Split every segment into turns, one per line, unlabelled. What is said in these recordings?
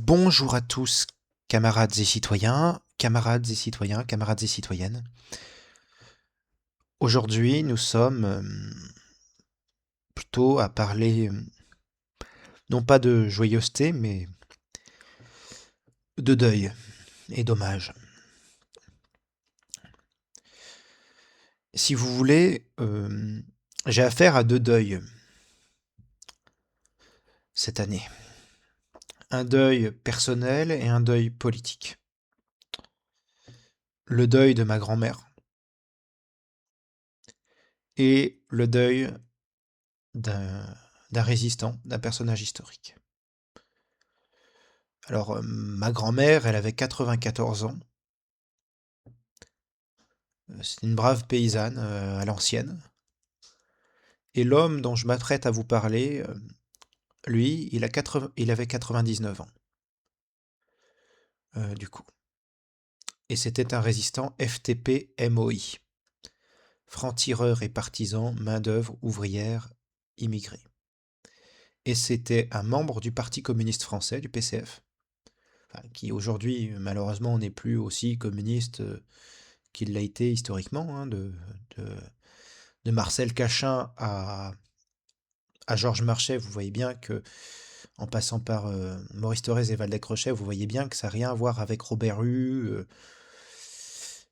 Bonjour à tous, camarades et citoyens, camarades et citoyens, camarades et citoyennes. Aujourd'hui, nous sommes plutôt à parler, non pas de joyeuseté, mais de deuil et d'hommage. Si vous voulez, j'ai affaire à deux deuils cette année. Un deuil personnel et un deuil politique. Le deuil de ma grand-mère et le deuil d'un d'un résistant, d'un personnage historique. Alors, ma grand-mère, elle avait 94 ans. C'est une brave paysanne à l'ancienne. Et l'homme dont je m'apprête à vous parler, lui, il avait 99 ans, du coup. Et c'était un résistant FTP-MOI, franc-tireur et partisan, main-d'œuvre ouvrière immigrée. Et c'était un membre du Parti communiste français, du PCF, enfin, qui aujourd'hui, malheureusement, n'est plus aussi communiste qu'il l'a été historiquement, hein, de, de Marcel Cachin à Georges Marchais. Vous voyez bien que, en passant par Maurice Thorez et Waldeck Rochet, vous voyez bien que ça n'a rien à voir avec Robert Hue,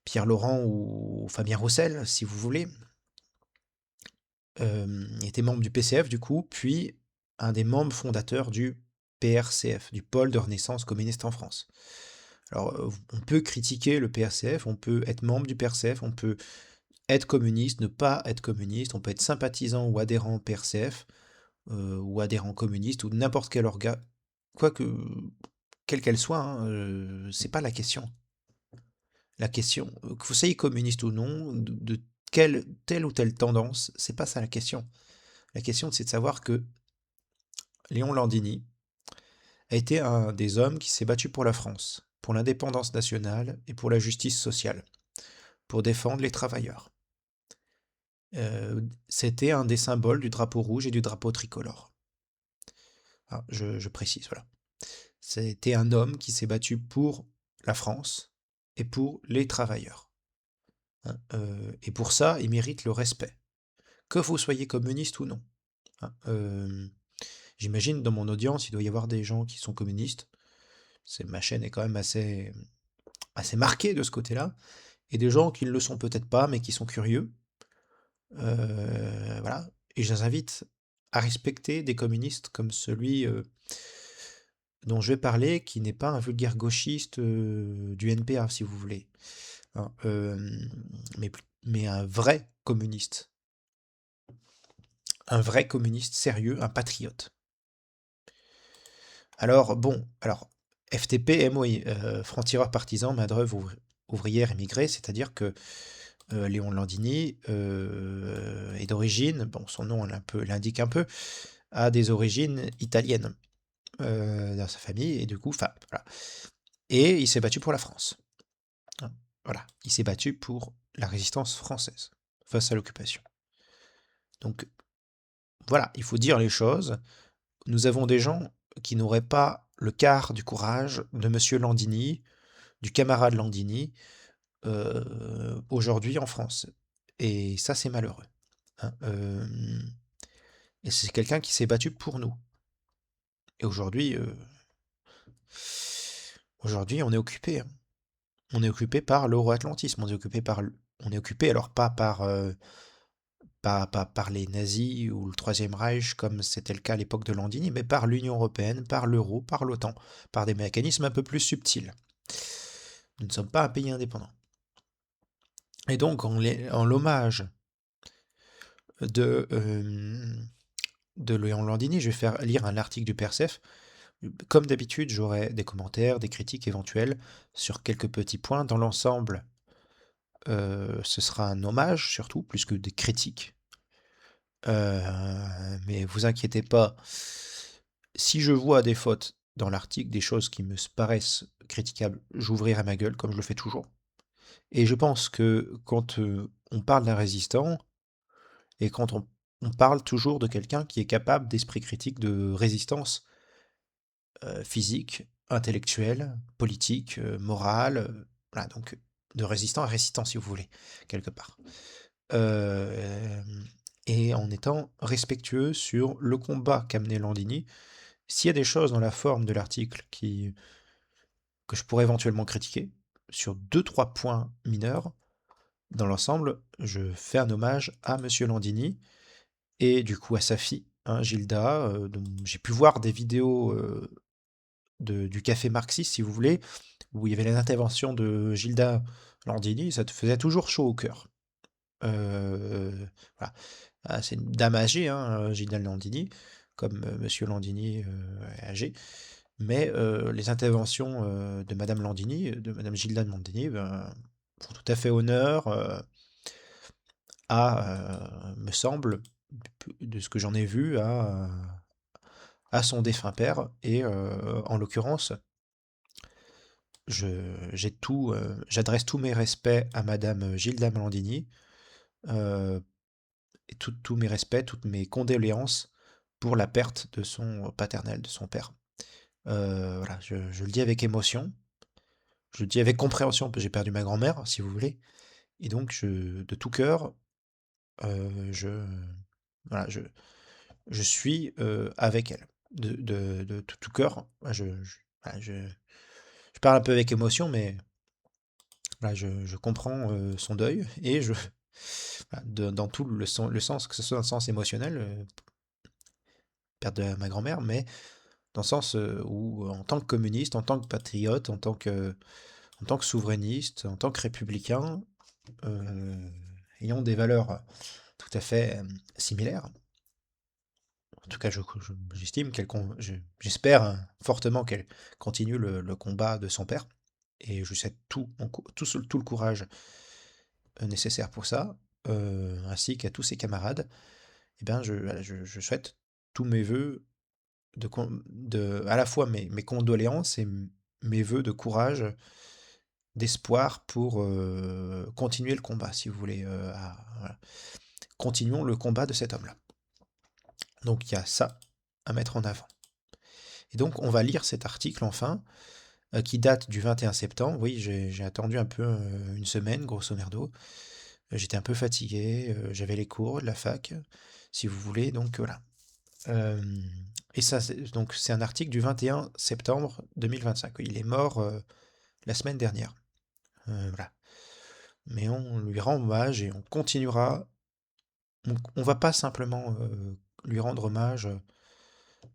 Pierre Laurent ou Fabien Roussel, si vous voulez. Il était membre du PCF, du coup, puis un des membres fondateurs du PRCF, du Pôle de Renaissance communiste en France. Alors, on peut critiquer le PRCF, on peut être membre du PRCF, on peut être communiste, ne pas être communiste, on peut être sympathisant ou adhérent PRCF, ou adhérent communiste, ou n'importe quel organe, quoique, quelle qu'elle soit, hein, c'est pas la question. La question, que vous soyez communiste ou non, de telle ou telle tendance, c'est pas ça la question. La question, c'est de savoir que Léon Landini a été un des hommes qui s'est battu pour la France, pour l'indépendance nationale et pour la justice sociale, pour défendre les travailleurs. C'était un des symboles du drapeau rouge et du drapeau tricolore. Ah, je précise, voilà. C'était un homme qui s'est battu pour la France et pour les travailleurs, hein. Et pour ça, il mérite le respect, que vous soyez communiste ou non, hein. J'imagine dans mon audience, il doit y avoir des gens qui sont communistes. Ma chaîne est quand même assez marquée de ce côté-là, et des gens qui ne le sont peut-être pas, mais qui sont curieux. Voilà. Et je les invite à respecter des communistes comme celui dont je vais parler, qui n'est pas un vulgaire gauchiste du NPA, si vous voulez, hein, mais un vrai communiste. Un vrai communiste sérieux, un patriote. Alors, bon, alors, FTP, MOI, franc-tireur partisan, main-d'œuvre ouvrière émigrée, c'est-à-dire que Léon Landini est d'origine, bon, son nom l'indique un peu, a des origines italiennes dans sa famille, et du coup, enfin, voilà. Et il s'est battu pour la France, hein. Voilà, il s'est battu pour la résistance française face à l'occupation. Donc, voilà, il faut dire les choses. Nous avons des gens qui n'auraient pas le quart du courage de Monsieur Landini, du camarade Landini, aujourd'hui en France. Et ça, c'est malheureux, hein. Et c'est quelqu'un qui s'est battu pour nous. Et aujourd'hui, on est occupé, hein. On est occupé par l'euro-atlantisme. On est occupé alors pas par les nazis ou le Troisième Reich comme c'était le cas à l'époque de Landini, mais par l'Union européenne, par l'euro, par l'OTAN, par des mécanismes un peu plus subtils. Nous ne sommes pas un pays indépendant. Et donc, en l'hommage de, euh, de Léon Landini, je vais faire lire un article du PRCF. Comme d'habitude, j'aurai des commentaires, des critiques éventuelles sur quelques petits points. Dans l'ensemble, ce sera un hommage surtout, plus que des critiques. Mais vous inquiétez pas, si je vois des fautes dans l'article, des choses qui me paraissent critiquables, j'ouvrirai ma gueule comme je le fais toujours. Et je pense que quand on parle d'un résistant, et quand on parle toujours de quelqu'un qui est capable d'esprit critique, de résistance physique, intellectuel, politique, moral, voilà, donc de résistant à résistant, si vous voulez, quelque part. Et en étant respectueux sur le combat qu'a mené Landini. S'il y a des choses dans la forme de l'article que je pourrais éventuellement critiquer, sur deux, trois points mineurs, dans l'ensemble, je fais un hommage à Monsieur Landini et du coup à sa fille, hein, Gilda, dont j'ai pu voir des vidéos du café marxiste, si vous voulez, où il y avait les interventions de Gilda Landini, ça te faisait toujours chaud au cœur. Voilà. Ah, c'est une dame âgée, hein, Gilda Landini, comme Monsieur Landini est âgé. Mais les interventions de Madame Landini, de Madame Gilda Landini, ben, font tout à fait honneur me semble, de ce que j'en ai vu, à son défunt père. Et en l'occurrence, j'adresse tous mes respects à Madame Gilda Landini, euh, et tous mes respects, toutes mes condoléances pour la perte de son paternel, de son père. Voilà, je le dis avec émotion, je le dis avec compréhension, parce que j'ai perdu ma grand-mère, si vous voulez, et donc de tout cœur, je, voilà, je suis avec elle, de tout cœur. Voilà, je parle un peu avec émotion, mais voilà, je comprends son deuil, et voilà, dans tout le sens, que ce soit dans le sens émotionnel, perte de ma grand-mère, mais dans le sens où, en tant que communiste, en tant que patriote, en tant que souverainiste, en tant que républicain, euh, ayant des valeurs tout à fait similaires. En tout cas, j'estime j'espère fortement qu'elle continue le combat de son père, et je souhaite tout le courage nécessaire pour ça, ainsi qu'à tous ses camarades. Eh bien, voilà, je souhaite tous mes voeux à la fois mes condoléances et mes voeux de courage, d'espoir pour continuer le combat, si vous voulez. Voilà. Continuons le combat de cet homme-là. Donc il y a ça à mettre en avant. Et donc on va lire cet article enfin, qui date du 21 septembre. Oui, j'ai attendu un peu une semaine, grosso merdo. J'étais un peu fatigué, j'avais les cours de la fac, si vous voulez, donc voilà. Euh, et ça, donc c'est un article du 21 septembre 2025. Il est mort la semaine dernière. Voilà. Mais on lui rend hommage et on continuera. On va pas simplement lui rendre hommage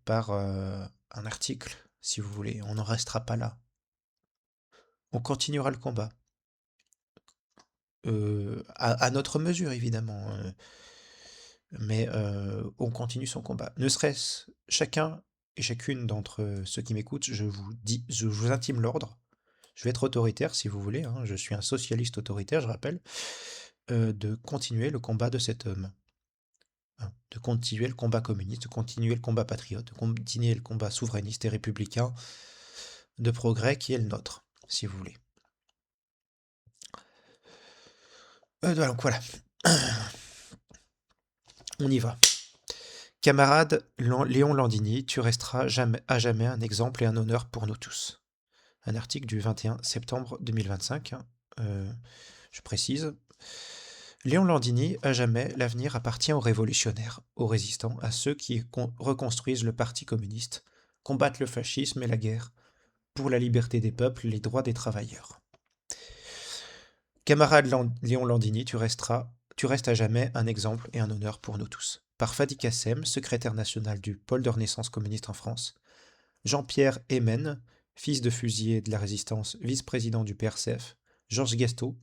par un article, si vous voulez. On n'en restera pas là. On continuera le combat. À notre mesure, évidemment. Mais on continue son combat. Ne serait-ce chacun et chacune d'entre ceux qui m'écoutent, je vous intime l'ordre. Je vais être autoritaire si vous voulez, hein, je suis un socialiste autoritaire, je rappelle, de continuer le combat de cet homme, hein, de continuer le combat communiste, de continuer le combat patriote, de continuer le combat souverainiste et républicain de progrès qui est le nôtre, si vous voulez. Donc voilà, on y va. Camarade Léon Landini, tu resteras à jamais un exemple et un honneur pour nous tous. Un article du 21 septembre 2025, hein, je précise. Léon Landini, à jamais, l'avenir appartient aux révolutionnaires, aux résistants, à ceux qui reconstruisent le Parti communiste, combattent le fascisme et la guerre, pour la liberté des peuples et les droits des travailleurs. Camarade Léon Landini, tu restes à jamais un exemple et un honneur pour nous tous. Par Fadi Kassem, secrétaire national du pôle de Renaissance communiste en France, Jean-Pierre Hémen, fils de fusilier de la Résistance, vice-président du PRCF, Georges Guesto,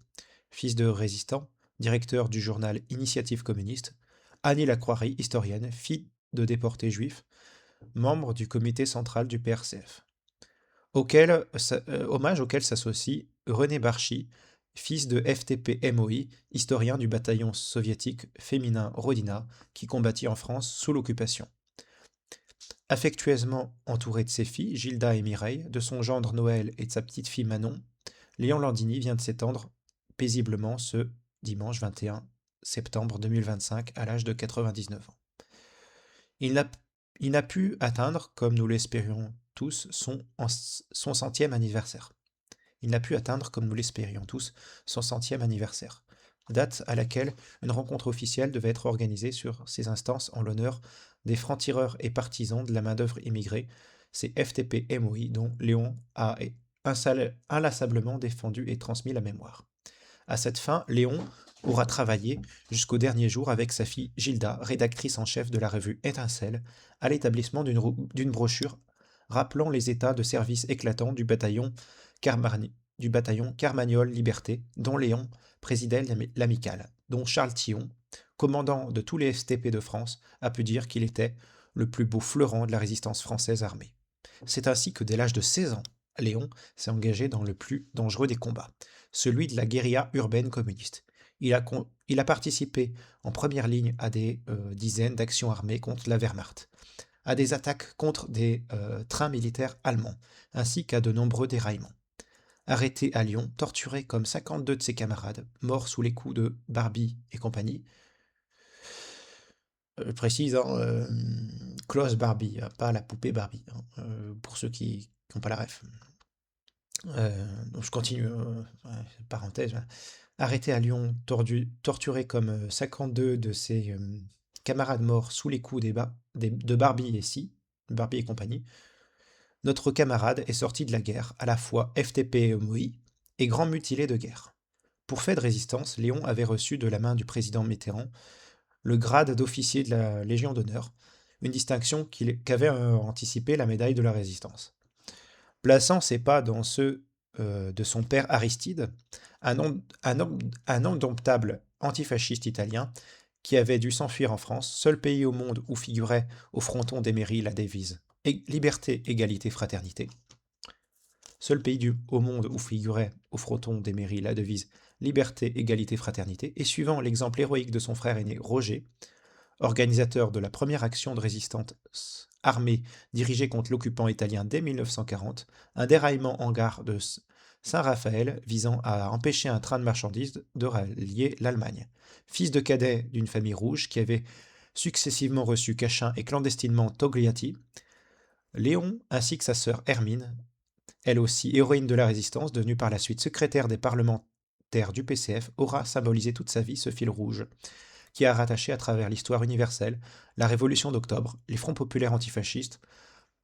fils de résistant, directeur du journal Initiative communiste, Annie Lacroix, historienne, fille de déportés juifs, membre du comité central du PRCF. Hommage auquel s'associe René Barchy, fils de FTP-MOI, historien du bataillon soviétique féminin Rodina, qui combattit en France sous l'occupation. Affectueusement entouré de ses filles, Gilda et Mireille, de son gendre Noël et de sa petite-fille Manon, Léon Landini vient de s'étendre paisiblement ce dimanche 21 septembre 2025 à l'âge de 99 ans. Il n'a pu atteindre, comme nous l'espérions tous son centième anniversaire. Il n'a pu atteindre, comme nous l'espérions tous, son centième anniversaire, date à laquelle une rencontre officielle devait être organisée sur ces instances en l'honneur des francs-tireurs et partisans de la main-d'œuvre immigrée, ces FTP-MOI dont Léon a inlassablement défendu et transmis la mémoire. À cette fin, Léon aura travaillé jusqu'au dernier jour avec sa fille Gilda, rédactrice en chef de la revue Étincelle, à l'établissement d'une brochure rappelant les états de service éclatants du bataillon Carmagnole Liberté, dont Léon présidait l'amicale, dont Charles Tillon, commandant de tous les FTP de France, a pu dire qu'il était le plus beau fleuron de la résistance française armée. C'est ainsi que dès l'âge de 16 ans, Léon s'est engagé dans le plus dangereux des combats, celui de la guérilla urbaine communiste. Il a participé en première ligne à des dizaines d'actions armées contre la Wehrmacht, à des attaques contre des trains militaires allemands, ainsi qu'à de nombreux déraillements. Arrêté à Lyon, torturé comme 52 de ses camarades, morts sous les coups de Barbie et compagnie. Je précise, Klaus Barbie, pas la poupée Barbie, pour ceux qui n'ont pas la ref. Donc je continue, parenthèse. Voilà. Arrêté à Lyon, torturé comme 52 de ses camarades morts sous les coups de Barbie et compagnie, notre camarade est sorti de la guerre, à la fois FTP et MOI, et grand mutilé de guerre. Pour fait de résistance, Léon avait reçu de la main du président Mitterrand le grade d'officier de la Légion d'honneur, une distinction qu'avait anticipé la médaille de la Résistance. Plaçant ses pas dans ceux de son père Aristide, un indomptable antifasciste italien qui avait dû s'enfuir en France, seul pays au monde où figurait au fronton des mairies la devise Liberté, égalité, fraternité. Seul pays au monde où figurait au fronton des mairies la devise Liberté, égalité, fraternité, et suivant l'exemple héroïque de son frère aîné Roger, organisateur de la première action de résistance armée dirigée contre l'occupant italien dès 1940, un déraillement en gare de Saint-Raphaël visant à empêcher un train de marchandises de rallier l'Allemagne. Fils de cadet d'une famille rouge qui avait successivement reçu Cachin et clandestinement Togliatti, Léon ainsi que sa sœur Hermine, elle aussi héroïne de la résistance, devenue par la suite secrétaire des parlementaires du PCF, aura symbolisé toute sa vie ce fil rouge qui a rattaché à travers l'histoire universelle la Révolution d'octobre, les fronts populaires antifascistes,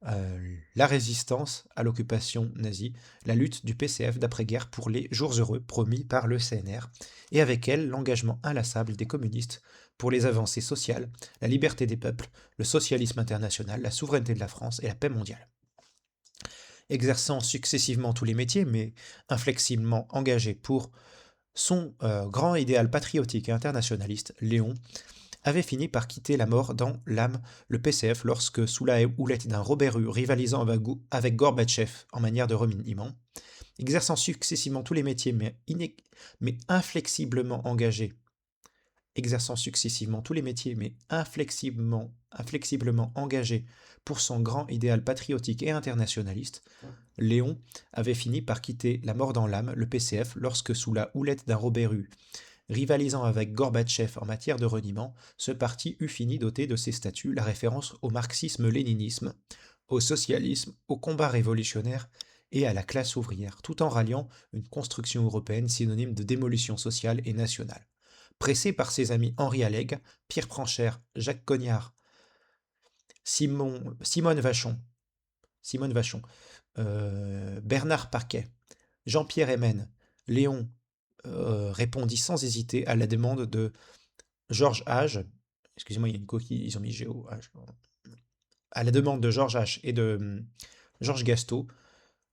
la résistance à l'occupation nazie, la lutte du PCF d'après-guerre pour les jours heureux promis par le CNR, et avec elle l'engagement inlassable des communistes pour les avancées sociales, la liberté des peuples, le socialisme international, la souveraineté de la France et la paix mondiale. Exerçant successivement tous les métiers, mais inflexiblement engagé pour son grand idéal patriotique et internationaliste, Léon, avait fini par quitter la mort dans l'âme le PCF lorsque, sous la houlette d'un Robert Hue rivalisant avec Gorbatchev en manière de remaniement, exerçant successivement tous les métiers mais inflexiblement engagé, inflexiblement engagé pour son grand idéal patriotique et internationaliste, Léon avait fini par quitter la mort dans l'âme, le PCF, lorsque, sous la houlette d'un Robert Hue, rivalisant avec Gorbatchev en matière de reniement, ce parti eut fini doté de ses statuts la référence au marxisme-léninisme, au socialisme, au combat révolutionnaire et à la classe ouvrière, tout en ralliant une construction européenne synonyme de démolition sociale et nationale. Pressé par ses amis Henri Allègre, Pierre Pranchère, Jacques Cognard, Simone Vachon, Bernard Parquet, Jean-Pierre Hémen, Léon répondit sans hésiter à la demande de Georges Hage, excusez-moi, il y a une coquille, ils ont mis Géo, à la demande de Georges Hage et de Georges Gastaut,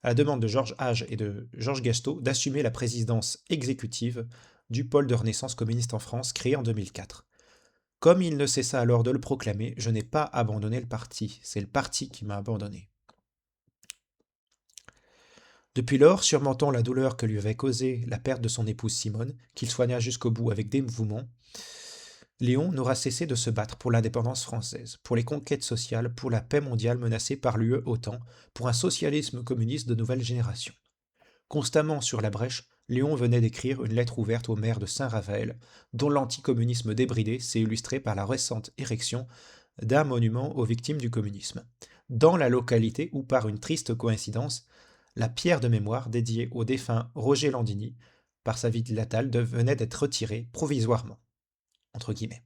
à la demande de Georges Hage et de Georges Gastaut d'assumer la présidence exécutive du pôle de Renaissance communiste en France, créé en 2004. Comme il ne cessa alors de le proclamer, je n'ai pas abandonné le parti, c'est le parti qui m'a abandonné. Depuis lors, surmontant la douleur que lui avait causée la perte de son épouse Simone, qu'il soigna jusqu'au bout avec dévouement, Léon n'aura cessé de se battre pour l'indépendance française, pour les conquêtes sociales, pour la paix mondiale menacée par l'UE-OTAN, pour un socialisme communiste de nouvelle génération. Constamment sur la brèche, Léon venait d'écrire une lettre ouverte au maire de Saint-Raphaël, dont l'anticommunisme débridé s'est illustré par la récente érection d'un monument aux victimes du communisme. dans la localité où, par une triste coïncidence, la pierre de mémoire dédiée au défunt Roger Landini, par sa ville natale, venait d'être retirée provisoirement, entre guillemets.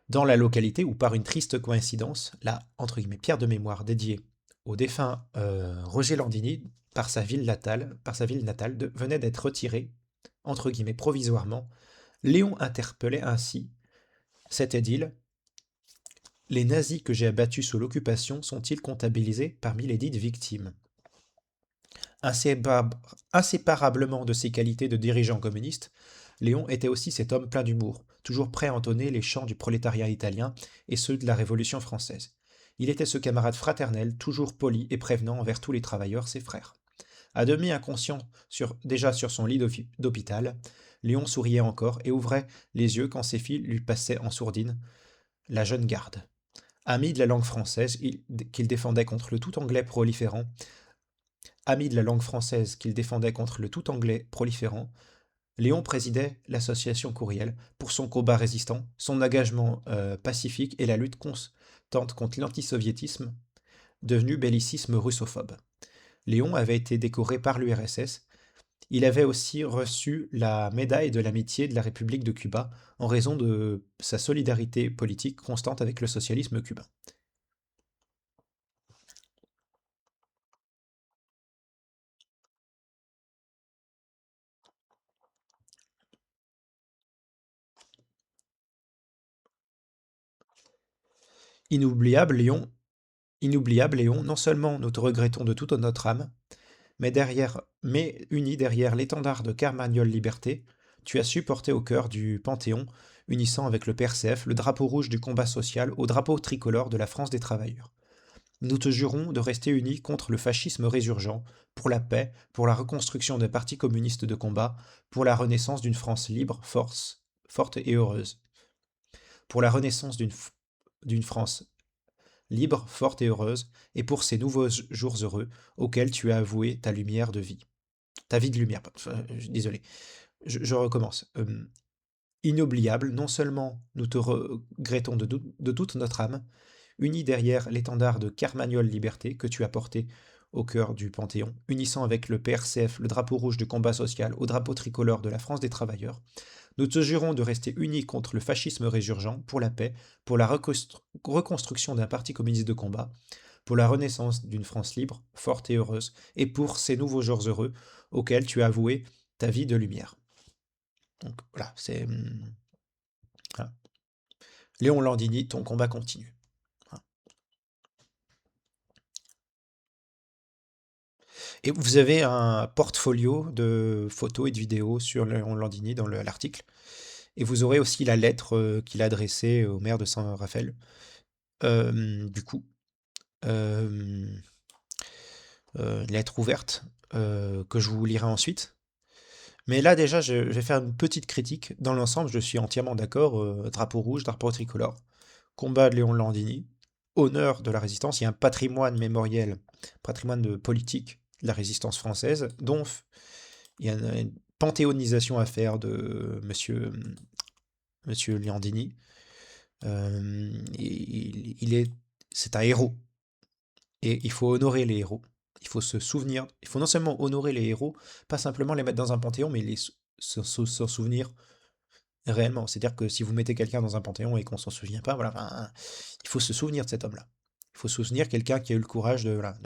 Dans la localité où, par une triste coïncidence, la entre guillemets, pierre de mémoire dédiée au défunt Roger Landini, par sa ville natale, venait d'être retirée, entre guillemets, provisoirement, Léon interpellait ainsi cet édile. Les nazis que j'ai abattus sous l'occupation sont-ils comptabilisés parmi les dites victimes? Inséparablement de ses qualités de dirigeant communiste, Léon était aussi cet homme plein d'humour, toujours prêt à entonner les chants du prolétariat italien et ceux de la Révolution française. Il était ce camarade fraternel, toujours poli et prévenant envers tous les travailleurs, ses frères. À demi inconscient déjà sur son lit d'hôpital, Léon souriait encore et ouvrait les yeux quand ses filles lui passaient en sourdine la jeune garde. Ami de la langue française qu'il défendait contre le tout anglais proliférant, Ami de la langue française qu'il défendait contre le tout anglais proliférant, Léon présidait l'association Courriel pour son combat résistant, son engagement pacifique et la lutte constante contre l'antisoviétisme, devenu bellicisme russophobe. Léon avait été décoré par l'URSS. Il avait aussi reçu la médaille de l'amitié de la République de Cuba en raison de sa solidarité politique constante avec le socialisme cubain. Inoubliable Léon, non seulement nous te regrettons de toute notre âme, mais unis derrière l'étendard de Carmagnole Liberté, tu as su porter au cœur du Panthéon, unissant avec le PRCF le drapeau rouge du combat social au drapeau tricolore de la France des travailleurs. Nous te jurons de rester unis contre le fascisme résurgent, pour la paix, pour la reconstruction des partis communistes de combat, pour la renaissance d'une France libre, forte et heureuse. Pour la renaissance d'une France libre, forte et heureuse, et pour ces nouveaux jours heureux auxquels tu as avoué ta lumière de vie. Ta vie de lumière, désolé. Je recommence. Inoubliable, non seulement nous te regrettons de toute notre âme, unis derrière l'étendard de Carmagnole Liberté que tu as porté au cœur du Panthéon, unissant avec le PRCF le drapeau rouge du combat social au drapeau tricolore de la France des travailleurs, nous te jurons de rester unis contre le fascisme résurgent, pour la paix, pour la reconstruction d'un parti communiste de combat, pour la renaissance d'une France libre, forte et heureuse, et pour ces nouveaux jours heureux auxquels tu as avoué ta vie de lumière. Donc voilà, c'est... Voilà. Léon Landini, ton combat continue. Voilà. Et vous avez un portfolio de photos et de vidéos sur Léon Landini dans l'article. Et vous aurez aussi la lettre qu'il a adressée au maire de Saint-Raphaël. Du coup, euh, une lettre ouverte que je vous lirai ensuite. Mais là, déjà, je vais faire une petite critique. Dans l'ensemble, je suis entièrement d'accord. Drapeau rouge, drapeau tricolore, combat de Léon Landini, honneur de la résistance. Il y a un patrimoine mémoriel, patrimoine politique de la résistance française, dont il y a une panthéonisation à faire de monsieur Landini. C'est un héros. Et il faut honorer les héros. Il faut se souvenir. Il faut non seulement honorer les héros, pas simplement les mettre dans un panthéon, mais s'en souvenir réellement. C'est-à-dire que si vous mettez quelqu'un dans un panthéon et qu'on s'en souvient pas, voilà, enfin, il faut se souvenir de cet homme-là. Il faut se souvenir quelqu'un qui a eu le courage voilà,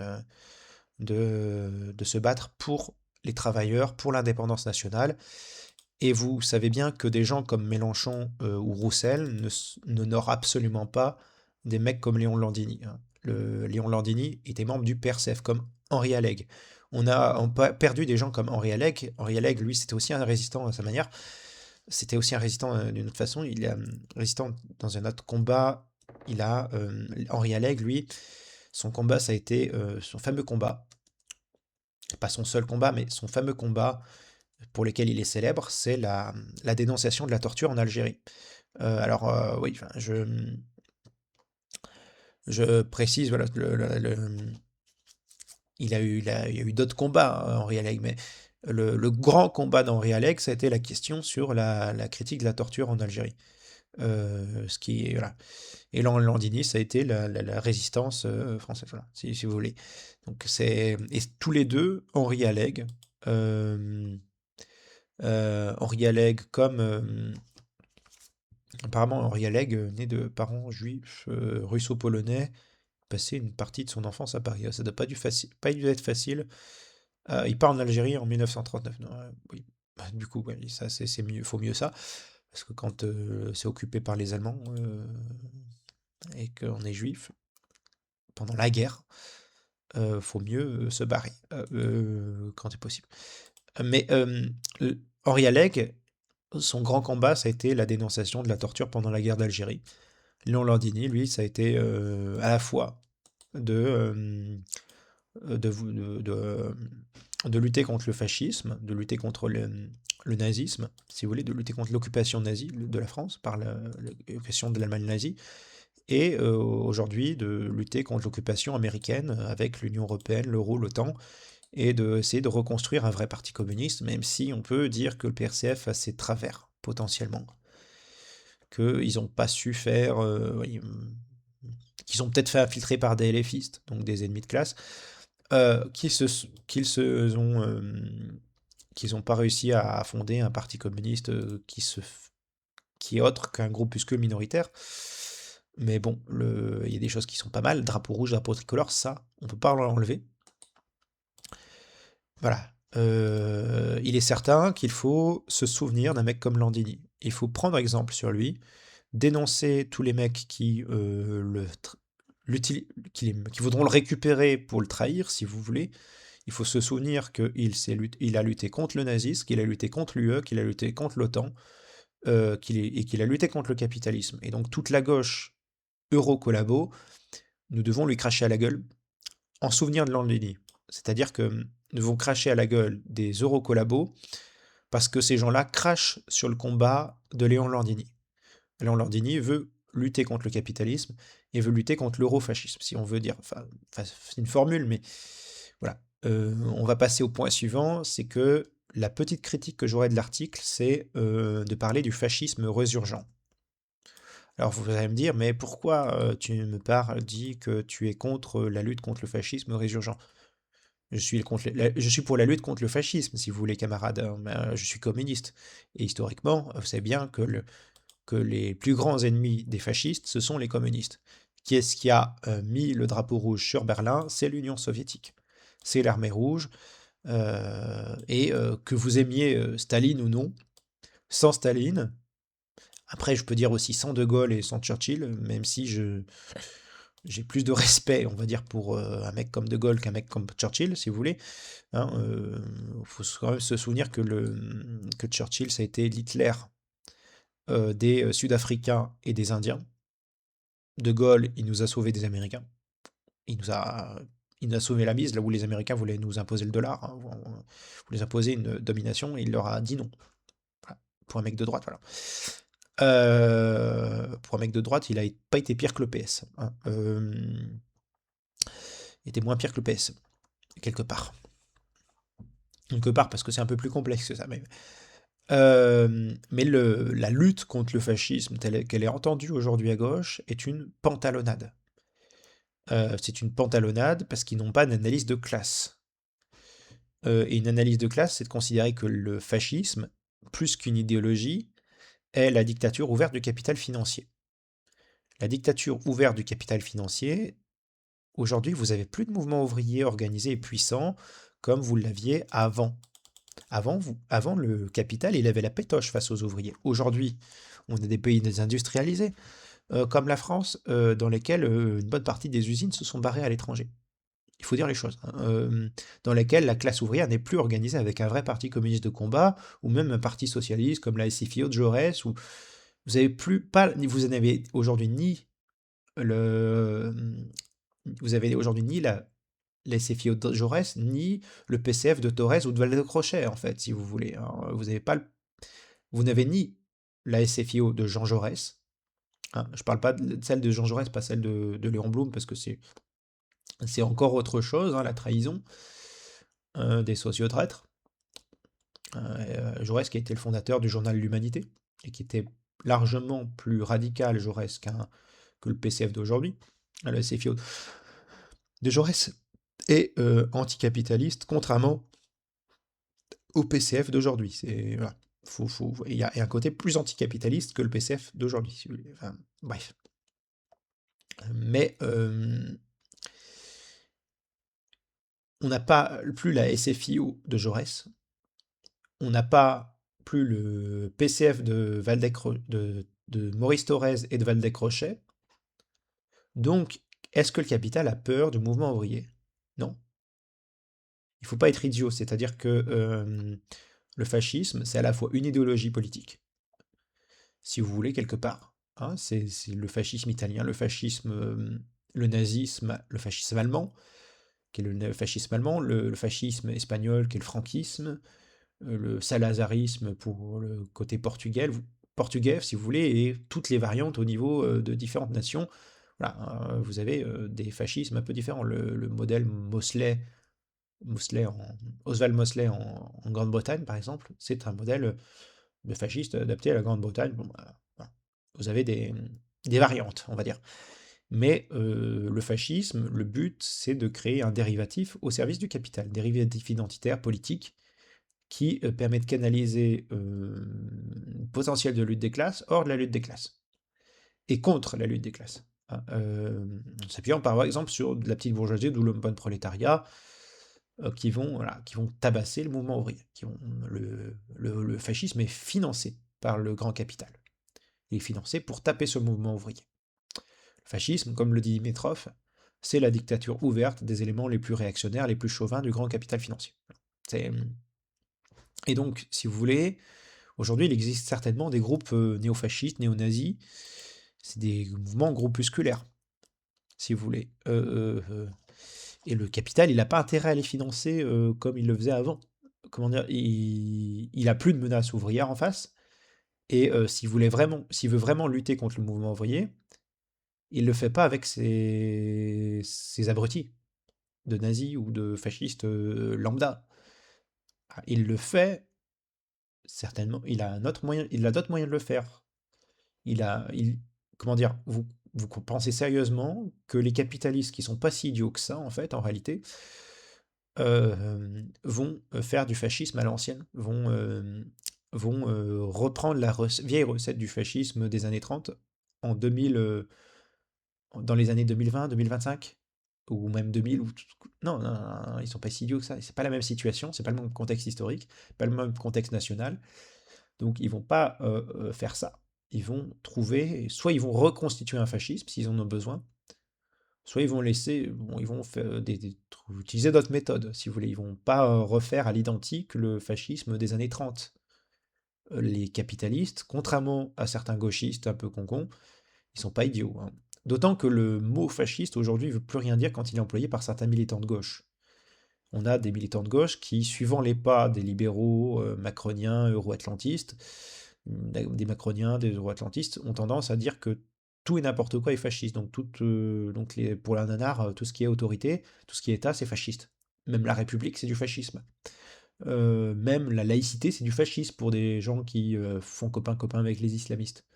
de se battre pour les travailleurs, pour l'indépendance nationale. Et vous savez bien que des gens comme Mélenchon ou Roussel n'honorent absolument pas des mecs comme Léon Landini, hein. Léon Landini était membre du PRCF, comme Henri Alleg. On a perdu des gens comme Henri Alleg. Henri Alleg, lui, c'était aussi un résistant à sa manière. C'était aussi un résistant d'une autre façon. Il est résistant dans un autre combat. Henri Alleg, lui, son combat, ça a été son fameux combat. Pas son seul combat, mais son fameux combat pour lequel il est célèbre, c'est la dénonciation de la torture en Algérie. Oui, enfin, je précise, voilà, il y a eu d'autres combats, Henri Alleg, mais le grand combat d'Henri Alleg, ça a été la question sur la critique de la torture en Algérie. Ce qui est, voilà. Et Landini, ça a été la résistance française, voilà, si vous voulez. Donc et tous les deux, Henri Alleg comme apparemment Henri Alleg, né de parents juifs russo-polonais, passé une partie de son enfance à Paris. Ça doit pas dû être facile. Il part en Algérie en 1939. Non, oui. Bah, du coup, ouais, ça c'est mieux, faut mieux ça, parce que quand c'est occupé par les Allemands et qu'on est juif pendant la guerre, faut mieux se barrer quand c'est possible. Mais Henri Alleg, son grand combat, ça a été la dénonciation de la torture pendant la guerre d'Algérie. Léon Landini, lui, ça a été à la fois de, de lutter contre le fascisme, de lutter contre le nazisme, si vous voulez, de lutter contre l'occupation nazie de la France par l'occupation de l'Allemagne nazie, et aujourd'hui de lutter contre l'occupation américaine avec l'Union européenne, l'euro, l'OTAN, et d'essayer de reconstruire un vrai parti communiste, même si on peut dire que le PRCF a ses travers, potentiellement. Qu'ils n'ont pas su faire, oui, qu'ils ont peut-être fait infiltrer par des LFistes, donc des ennemis de classe, qu'ils n'ont pas réussi à fonder un parti communiste qui est autre qu'un groupuscule minoritaire. Mais bon, il y a des choses qui sont pas mal. Drapeau rouge, drapeau tricolore, ça, on peut pas l'enlever. Voilà. Il est certain qu'il faut se souvenir d'un mec comme Landini. Il faut prendre exemple sur lui, dénoncer tous les mecs qui qui voudront le récupérer pour le trahir, si vous voulez. Il faut se souvenir qu'il a lutté contre le nazisme, qu'il a lutté contre l'UE, qu'il a lutté contre l'OTAN, et qu'il a lutté contre le capitalisme. Et donc toute la gauche euro-collabo, nous devons lui cracher à la gueule en souvenir de Landini. C'est-à-dire que nous devons cracher à la gueule des euro-collabos parce que ces gens-là crachent sur le combat de Léon Landini. Léon Landini veut lutter contre le capitalisme et veut lutter contre l'eurofascisme, si on veut dire. Enfin, c'est une formule, mais voilà. On va passer au point suivant, c'est que la petite critique que j'aurais de l'article, c'est de parler du fascisme résurgent. Alors vous allez me dire, mais pourquoi tu me dis que tu es contre la lutte contre le fascisme résurgent? Je suis pour la lutte contre le fascisme, si vous voulez, camarades. Hein, mais, je suis communiste. Et historiquement, vous savez bien que les plus grands ennemis des fascistes, ce sont les communistes. Qui est-ce qui a mis le drapeau rouge sur Berlin? C'est l'Union soviétique. C'est l'armée rouge. Que vous aimiez Staline ou non, sans Staline, après je peux dire aussi sans De Gaulle et sans Churchill, même si j'ai plus de respect, on va dire, pour un mec comme De Gaulle qu'un mec comme Churchill, si vous voulez. Hein, faut quand même se souvenir que Churchill, ça a été l'Hitler des Sud-Africains et des Indiens. De Gaulle, il nous a sauvés des Américains. Il nous a sauvé la mise, là où les Américains voulaient nous imposer le dollar, hein, voulaient imposer une domination, et il leur a dit non. Voilà. Pour un mec de droite, voilà. Pour un mec de droite, il n'a pas été pire que le PS. Hein. Il était moins pire que le PS, quelque part. Quelque part, parce que c'est un peu plus complexe que ça, même. Mais la lutte contre le fascisme, telle qu'elle est entendue aujourd'hui à gauche, est une pantalonnade. C'est une pantalonnade parce qu'ils n'ont pas d'analyse de classe. Et une analyse de classe, c'est de considérer que le fascisme, plus qu'une idéologie, est la dictature ouverte du capital financier. La dictature ouverte du capital financier, aujourd'hui, vous n'avez plus de mouvement ouvrier organisé et puissant comme vous l'aviez avant. Avant, le capital, il avait la pétoche face aux ouvriers. Aujourd'hui, on a des pays désindustrialisés, comme la France, dans lesquels une bonne partie des usines se sont barrées à l'étranger. Il faut dire les choses. Hein, dans lesquels la classe ouvrière n'est plus organisée avec un vrai parti communiste de combat, ou même un parti socialiste comme la SFIO de Jaurès, où vous n'avez aujourd'hui ni le, vous avez aujourd'hui ni la SFIO de Jaurès, ni le PCF de Torres ou de Valdez-Crochet, en fait, si vous voulez. Hein. Vous n'avez ni la SFIO de Jean Jaurès, hein, je parle pas de celle de Jean Jaurès, pas celle de Léon Blum, parce que c'est encore autre chose, hein, la trahison des sociotraîtres. Jaurès qui a été le fondateur du journal L'Humanité, et qui était largement plus radical, Jaurès, que le PCF d'aujourd'hui. Le SFIO de Jaurès est anticapitaliste, contrairement au PCF d'aujourd'hui. C'est voilà. Il y a un côté plus anticapitaliste que le PCF d'aujourd'hui, si vous voulez. Enfin, bref. Mais on n'a pas plus la SFIO de Jaurès, on n'a pas plus le PCF de Maurice Thorez et de Waldeck-Rochet. Donc, est-ce que le capital a peur du mouvement ouvrier? Non. Il ne faut pas être idiot, c'est-à-dire que le fascisme, c'est à la fois une idéologie politique, si vous voulez, quelque part. Hein, c'est le fascisme italien, le fascisme, le nazisme, le fascisme allemand, qui est le fascisme allemand, le fascisme espagnol, qui est le franquisme, le salazarisme pour le côté portugais, si vous voulez, et toutes les variantes au niveau de différentes nations. Voilà, vous avez des fascismes un peu différents. Le modèle Mosley Oswald Mosley en Grande-Bretagne, par exemple, c'est un modèle de fasciste adapté à la Grande-Bretagne. Bon, bah, voilà. Vous avez des variantes, on va dire. Mais le fascisme, le but, c'est de créer un dérivatif au service du capital, dérivatif identitaire, politique, qui permet de canaliser le potentiel de lutte des classes hors de la lutte des classes, et contre la lutte des classes. Hein, en s'appuyant par exemple sur de la petite bourgeoisie, d'où le bon prolétariat, voilà, qui vont tabasser le mouvement ouvrier. Le fascisme est financé par le grand capital. Il est financé pour taper sur le mouvement ouvrier. Le fascisme, comme le dit Dimitrov, c'est la dictature ouverte des éléments les plus réactionnaires, les plus chauvins du grand capital financier. Et donc, si vous voulez, aujourd'hui, il existe certainement des groupes néofascistes, néo-nazis. C'est des mouvements groupusculaires, si vous voulez. Et le capital, il n'a pas intérêt à les financer comme il le faisait avant. Comment dire, il a plus de menaces ouvrières en face. Et s'il veut vraiment lutter contre le mouvement ouvrier, il le fait pas avec ses abrutis de nazis ou de fascistes lambda. Ah, il le fait certainement. Il a d'autres moyens de le faire. Comment dire, vous pensez sérieusement que les capitalistes qui sont pas si idiots que ça, en fait, en réalité, vont faire du fascisme à l'ancienne, vont reprendre la vieille recette du fascisme des années 30 en 2000, dans les années 2020, 2025, ou même 2000, non, non, non, non, ils sont pas si idiots que ça, c'est pas la même situation, c'est pas le même contexte historique, pas le même contexte national, donc ils vont pas faire ça. Ils vont trouver, soit ils vont reconstituer un fascisme s'ils en ont besoin, soit ils vont laisser, bon, ils vont faire utiliser d'autres méthodes, si vous voulez. Ils vont pas refaire à l'identique le fascisme des années 30. Les capitalistes, contrairement à certains gauchistes un peu concons, ils sont pas idiots. Hein. D'autant que le mot fasciste aujourd'hui ne veut plus rien dire quand il est employé par certains militants de gauche. On a des militants de gauche qui, suivant les pas des libéraux macroniens, euro-atlantistes, des macroniens, des euro-atlantistes, ont tendance à dire que tout et n'importe quoi est fasciste. Donc, pour la nanar, tout ce qui est autorité, tout ce qui est État, c'est fasciste. Même la République, c'est du fascisme. Même la laïcité, c'est du fascisme pour des gens qui font copain-copain avec les islamistes.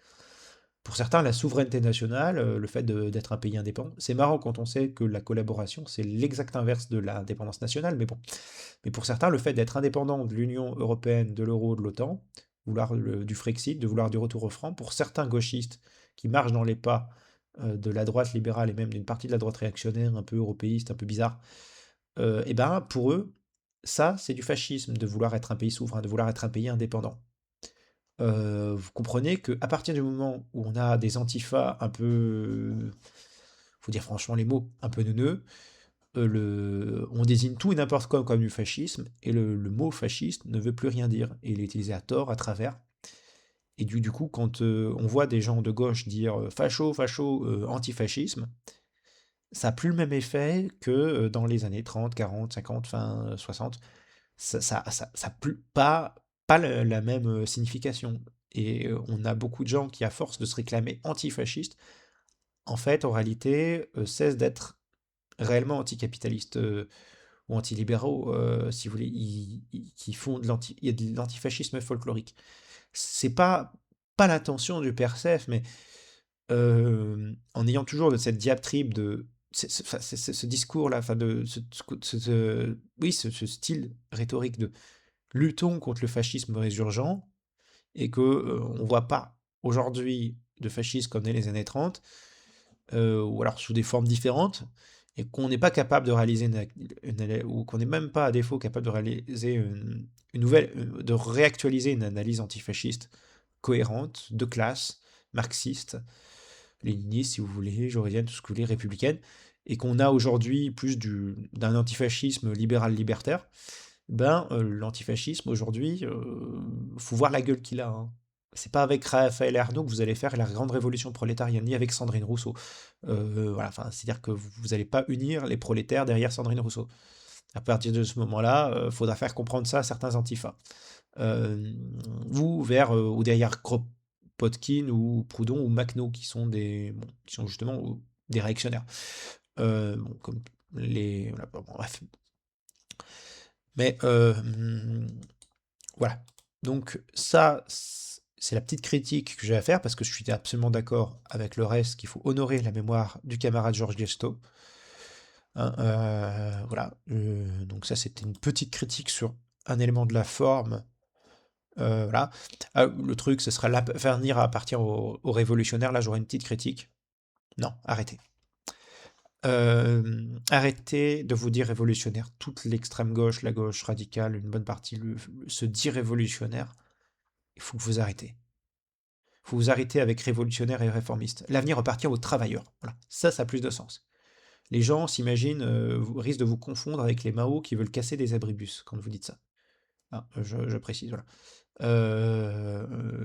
Pour certains, la souveraineté nationale, le fait d'être un pays indépendant, c'est marrant quand on sait que la collaboration, c'est l'exact inverse de l'indépendance nationale, mais bon. Mais pour certains, le fait d'être indépendant de l'Union européenne, de l'euro, de l'OTAN, vouloir du Frexit, de vouloir du retour au franc, pour certains gauchistes qui marchent dans les pas de la droite libérale et même d'une partie de la droite réactionnaire, un peu européiste, un peu bizarre, et ben pour eux, ça, c'est du fascisme, de vouloir être un pays souverain, de vouloir être un pays indépendant. Vous comprenez qu'à partir du moment où on a des antifas un peu, faut dire franchement les mots, un peu neuneux, on désigne tout et n'importe quoi comme du fascisme, et le mot fasciste ne veut plus rien dire, et il est utilisé à tort, à travers. Et du coup, quand on voit des gens de gauche dire facho, facho, antifascisme, ça n'a plus le même effet que dans les années 30, 40, 50, fin 60. Ça plus pas la même signification. Et on a beaucoup de gens qui, à force de se réclamer antifascistes, en fait, en réalité, cessent d'être réellement anticapitalistes ou antilibéraux, si vous voulez, qui font il y a de l'antifascisme folklorique. C'est pas pas l'intention du PRCF, mais en ayant toujours cette diatribe de enfin, ce discours-là, enfin de oui, ce style rhétorique de luttons contre le fascisme résurgent, et que on voit pas aujourd'hui de fascisme comme dans les années 30, ou alors sous des formes différentes, et qu'on n'est pas capable de réaliser ou qu'on n'est même pas à défaut capable de réaliser une nouvelle, de réactualiser une analyse antifasciste cohérente, de classe, marxiste, léniniste si vous voulez, jauresienne, tout ce que vous voulez, républicaine, et qu'on a aujourd'hui plus d'un antifascisme libéral-libertaire, ben l'antifascisme aujourd'hui, faut voir la gueule qu'il a, hein. C'est pas avec Raphaël Ernaud que vous allez faire la grande révolution prolétarienne, ni avec Sandrine Rousseau. Voilà, enfin, c'est-à-dire que vous n'allez pas unir les prolétaires derrière Sandrine Rousseau. À partir de ce moment-là, faudra faire comprendre ça à certains antifas. Ou ou derrière Kropotkin ou Proudhon ou Makhno, qui sont justement des réactionnaires. Bon, comme voilà, bon, bref. Mais voilà. Donc ça, c'est la petite critique que j'ai à faire, parce que je suis absolument d'accord avec le reste qu'il faut honorer la mémoire du camarade Georges Guesto. Hein, voilà. Donc ça, c'était une petite critique sur un élément de la forme. Voilà. Le truc, ce sera faire venir à partir aux révolutionnaires. Là, j'aurai une petite critique. Non, arrêtez. Arrêtez de vous dire révolutionnaire. Toute l'extrême gauche, la gauche radicale, une bonne partie se dit révolutionnaire. Il faut que vous arrêtez. Il faut vous arrêter avec révolutionnaire et réformiste. L'avenir appartient aux travailleurs. Voilà. Ça a plus de sens. Les gens s'imaginent, risquent de vous confondre avec les Mao qui veulent casser des abribus quand vous dites ça. Ah, je précise, voilà.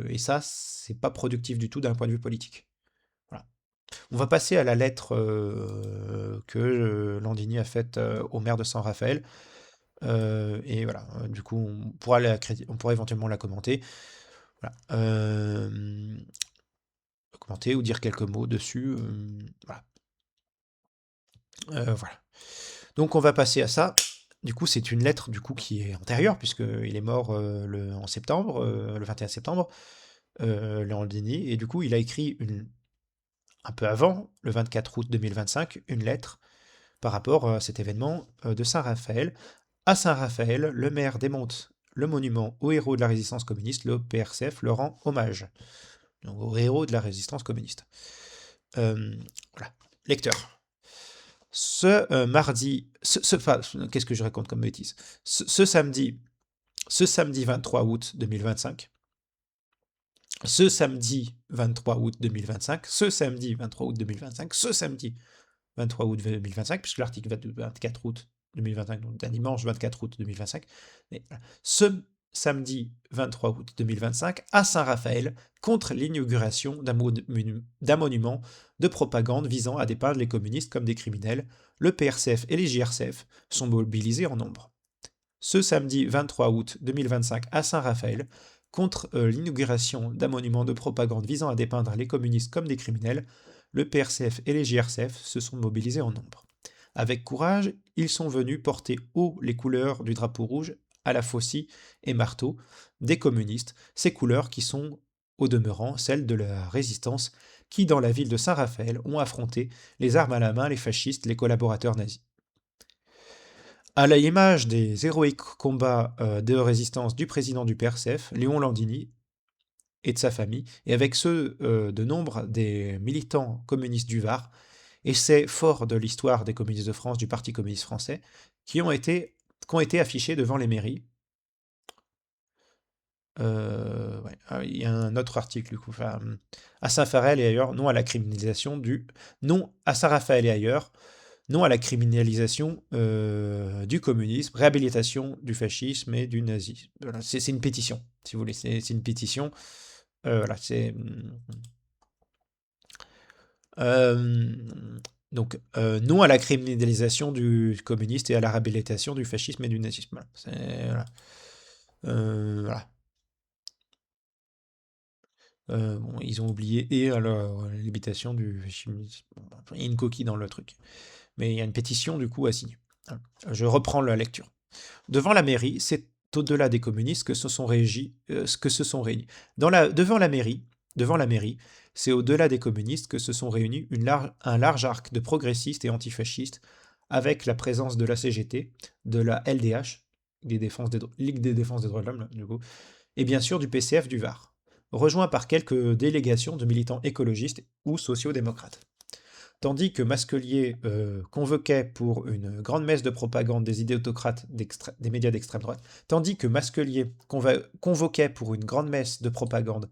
Et ça, c'est pas productif du tout d'un point de vue politique. Voilà. On va passer à la lettre que Landini a faite au maire de Saint-Raphaël. Et voilà, du coup, on pourra éventuellement la commenter. Voilà. Commenter ou dire quelques mots dessus. Voilà. Voilà. Donc on va passer à ça. Du coup, c'est une lettre du coup qui est antérieure, puisqu'il est mort en septembre, le 21 septembre, Landini, et du coup, il a écrit un peu avant, le 24 août 2025, une lettre par rapport à cet événement de Saint-Raphaël. À Saint-Raphaël, le maire démonte le monument aux héros de la résistance communiste, le PRCF leur rend hommage. Donc aux héros de la résistance communiste. Voilà. Lecteur. Ce mardi, qu'est-ce que je raconte comme bêtise? Ce samedi 23 août 2025, ce samedi 23 août 2025, ce samedi 23 août 2025, ce samedi 23 août 2025, puisque l'article va du 24 août 2025, donc d'un dimanche 24 août 2025. Mais voilà. Ce samedi 23 août 2025, à Saint-Raphaël, contre l'inauguration d'un monument de propagande visant à dépeindre les communistes comme des criminels, le PRCF et les JRCF sont mobilisés en nombre. Ce samedi 23 août 2025, à Saint-Raphaël, contre l'inauguration d'un monument de propagande visant à dépeindre les communistes comme des criminels, le PRCF et les JRCF se sont mobilisés en nombre. Avec courage, ils sont venus porter haut les couleurs du drapeau rouge à la faucille et marteau des communistes, ces couleurs qui sont, au demeurant, celles de la résistance qui, dans la ville de Saint-Raphaël, ont affronté, les armes à la main, les fascistes, les collaborateurs nazis. À l'image des héroïques combats de résistance du président du PRCF, Léon Landini, et de sa famille, et avec ceux de nombre des militants communistes du Var, et c'est fort de l'histoire des communistes de France, du Parti communiste français, qui ont été affichés devant les mairies. Ouais. Il y a un autre article, du coup, enfin, à Saint-Raphaël et ailleurs, non à la criminalisation non à Saint-Raphaël et ailleurs, non à la criminalisation du communisme, réhabilitation du fascisme et du nazisme. Voilà, c'est une pétition, si vous voulez, c'est une pétition. Voilà, c'est. Donc, non à la criminalisation du communiste et à la réhabilitation du fascisme et du nazisme. Voilà. Voilà. Voilà. Bon, ils ont oublié et à la réhabilitation du fascisme. Bon, il y a une coquille dans le truc. Mais il y a une pétition, du coup, à signer. Voilà. Je reprends la lecture. Devant la mairie, c'est au-delà des communistes que se sont réunis. Devant la mairie, devant la mairie, c'est au-delà des communistes que se sont réunis un large arc de progressistes et antifascistes, avec la présence de la CGT, de la LDH, Ligue des défenses des droits de l'homme, là, du coup, et bien sûr du PCF du Var, rejoint par quelques délégations de militants écologistes ou sociaux-démocrates. Tandis que Masquelier convoquait pour une grande messe de propagande des idées autocrates des médias d'extrême droite, tandis que Masquelier convoquait pour une grande messe de propagande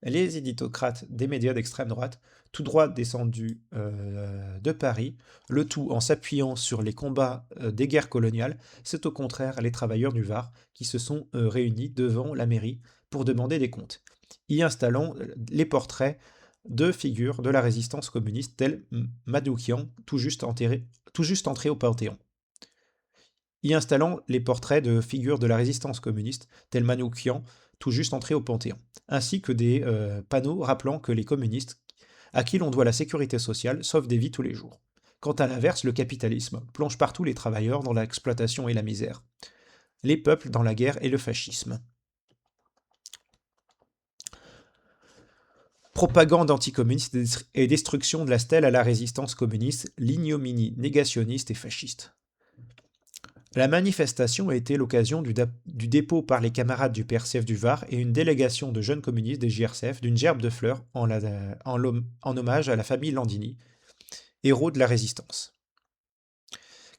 les iditocrates des médias d'extrême droite, tout droit descendus de Paris, le tout en s'appuyant sur les combats des guerres coloniales, c'est au contraire les travailleurs du Var qui se sont réunis devant la mairie pour demander des comptes, y installant les portraits de figures de la résistance communiste telles Madoukian, tout juste entré au Panthéon. Y installant les portraits de figures de la résistance communiste telles Manoukian, tout juste entré au Panthéon, ainsi que des panneaux rappelant que les communistes, à qui l'on doit la sécurité sociale, sauvent des vies tous les jours. Quant à l'inverse, le capitalisme plonge partout les travailleurs dans l'exploitation et la misère, les peuples dans la guerre et le fascisme. Propagande anticommuniste et destruction de la stèle à la résistance communiste, l'ignominie négationniste et fasciste. La manifestation a été l'occasion du dépôt par les camarades du PRCF du Var et une délégation de jeunes communistes des JRCF d'une gerbe de fleurs en hommage à la famille Landini, héros de la résistance.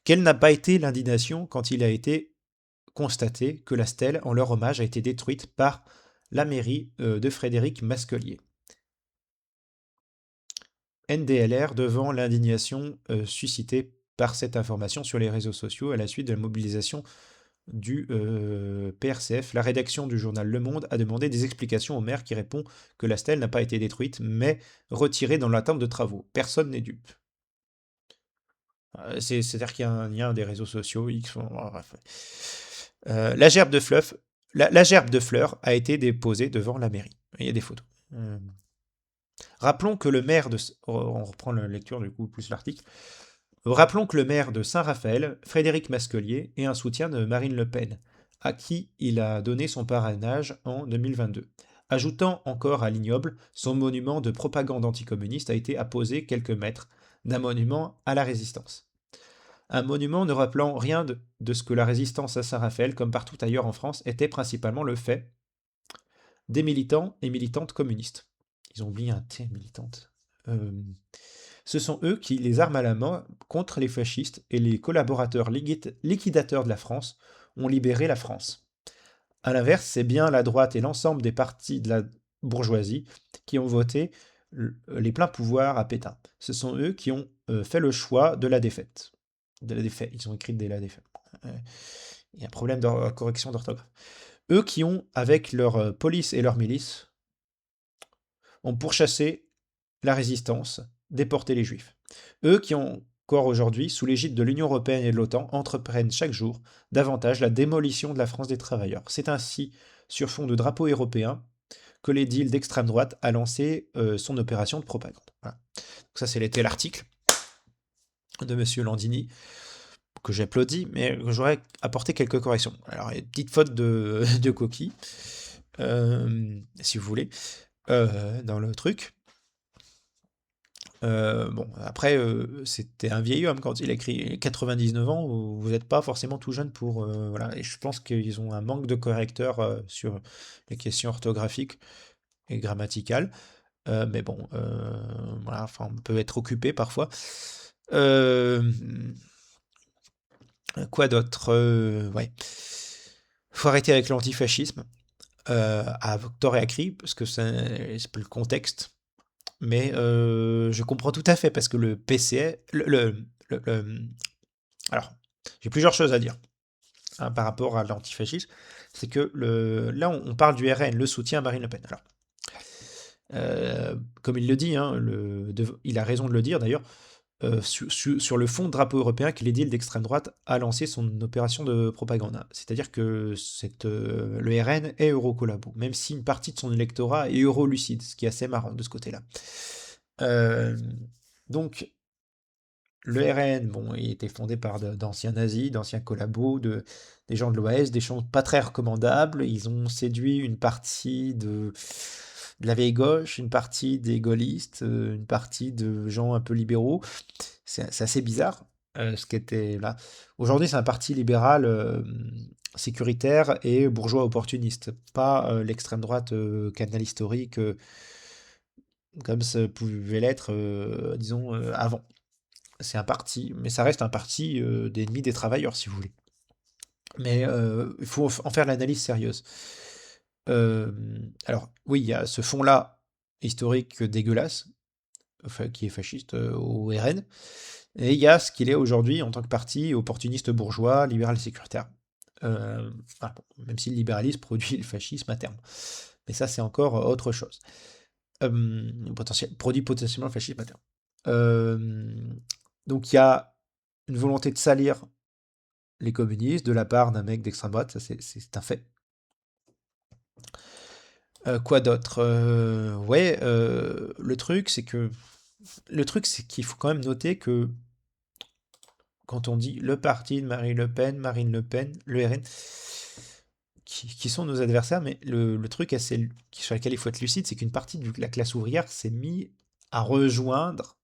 Quelle n'a pas été l'indignation quand il a été constaté que la stèle en leur hommage a été détruite par la mairie de Frédéric Masquelier. NDLR devant l'indignation suscitée par cette information sur les réseaux sociaux à la suite de la mobilisation du PRCF, la rédaction du journal Le Monde a demandé des explications au maire qui répond que la stèle n'a pas été détruite, mais retirée dans l'attente de travaux. Personne n'est dupe. C'est-à-dire qu'il y a un lien des réseaux sociaux. Bref. La gerbe de fleurs a été déposée devant la mairie. Il y a des photos. Rappelons que le maire de... On reprend la lecture du coup, plus l'article. Rappelons que le maire de Saint-Raphaël, Frédéric Masquelier, est un soutien de Marine Le Pen, à qui il a donné son parrainage en 2022. Ajoutant encore à l'ignoble, son monument de propagande anticommuniste a été apposé quelques mètres d'un monument à la résistance. Un monument ne rappelant rien de ce que la résistance à Saint-Raphaël, comme partout ailleurs en France, était principalement le fait des militants et militantes communistes. Ils ont oublié un T, militante. Ce sont eux qui, les armes à la main, contre les fascistes et les collaborateurs liquidateurs de la France, ont libéré la France. A l'inverse, c'est bien la droite et l'ensemble des partis de la bourgeoisie qui ont voté les pleins pouvoirs à Pétain. Ce sont eux qui ont fait le choix de la défaite. De la défaite. Ils ont écrit de la défaite. Il y a un problème de correction d'orthographe. Eux qui ont, avec leur police et leur milice, ont pourchassé la résistance, déporté les juifs. Eux qui ont encore aujourd'hui, sous l'égide de l'Union européenne et de l'OTAN, entreprennent chaque jour davantage la démolition de la France des travailleurs. C'est ainsi, sur fond de drapeau européen, que l'édile d'extrême droite a lancé son opération de propagande. Voilà. Donc ça, c'était l'article de M. Landini, que j'applaudis, mais j'aurais apporté quelques corrections. Alors, il y a une petite faute de coquille, si vous voulez, dans le truc. Bon, après, c'était un vieil homme quand il a écrit 99 ans, vous n'êtes pas forcément tout jeune pour... voilà, et je pense qu'ils ont un manque de correcteurs sur les questions orthographiques et grammaticales. Mais bon, voilà, enfin, on peut être occupé parfois. Quoi d'autre? Ouais. Faut arrêter avec l'antifascisme, à tort et à cri, parce que c'est pas le contexte. Mais je comprends tout à fait, parce que le PCF... alors, j'ai plusieurs choses à dire hein, par rapport à l'antifascisme. C'est que là, on parle du RN, le soutien à Marine Le Pen. Alors, comme il le dit, hein, il a raison de le dire d'ailleurs, sur le fond de drapeau européen que l'édile d'extrême droite a lancé son opération de propagande. C'est-à-dire que le RN est eurocollabo, même si une partie de son électorat est eurolucide, ce qui est assez marrant de ce côté-là. Donc, le RN, bon, il était fondé par d'anciens nazis, d'anciens collabos, des gens de l'OAS, des gens pas très recommandables. Ils ont séduit une partie de la vieille gauche, une partie des gaullistes, une partie de gens un peu libéraux. C'est assez bizarre, ce qui était là. Aujourd'hui, c'est un parti libéral sécuritaire et bourgeois opportuniste, pas l'extrême droite canal historique comme ça pouvait l'être, disons, avant. C'est un parti, mais ça reste un parti d'ennemis des travailleurs, si vous voulez. Mais il faut en faire l'analyse sérieuse. Alors, oui, il y a ce fond-là historique dégueulasse, enfin, qui est fasciste au RN, et il y a ce qu'il est aujourd'hui en tant que parti opportuniste bourgeois, libéral et sécuritaire. Voilà, bon, même si le libéralisme produit le fascisme à terme. Mais ça, c'est encore autre chose. Produit potentiellement le fascisme à terme. Donc il y a une volonté de salir les communistes de la part d'un mec d'extrême droite, ça c'est un fait. Quoi d'autre? Ouais, le truc, c'est qu'il faut quand même noter que quand on dit le parti de Marine Le Pen, le RN, qui sont nos adversaires, mais le truc sur lequel il faut être lucide, c'est qu'une partie de la classe ouvrière s'est mis à rejoindre,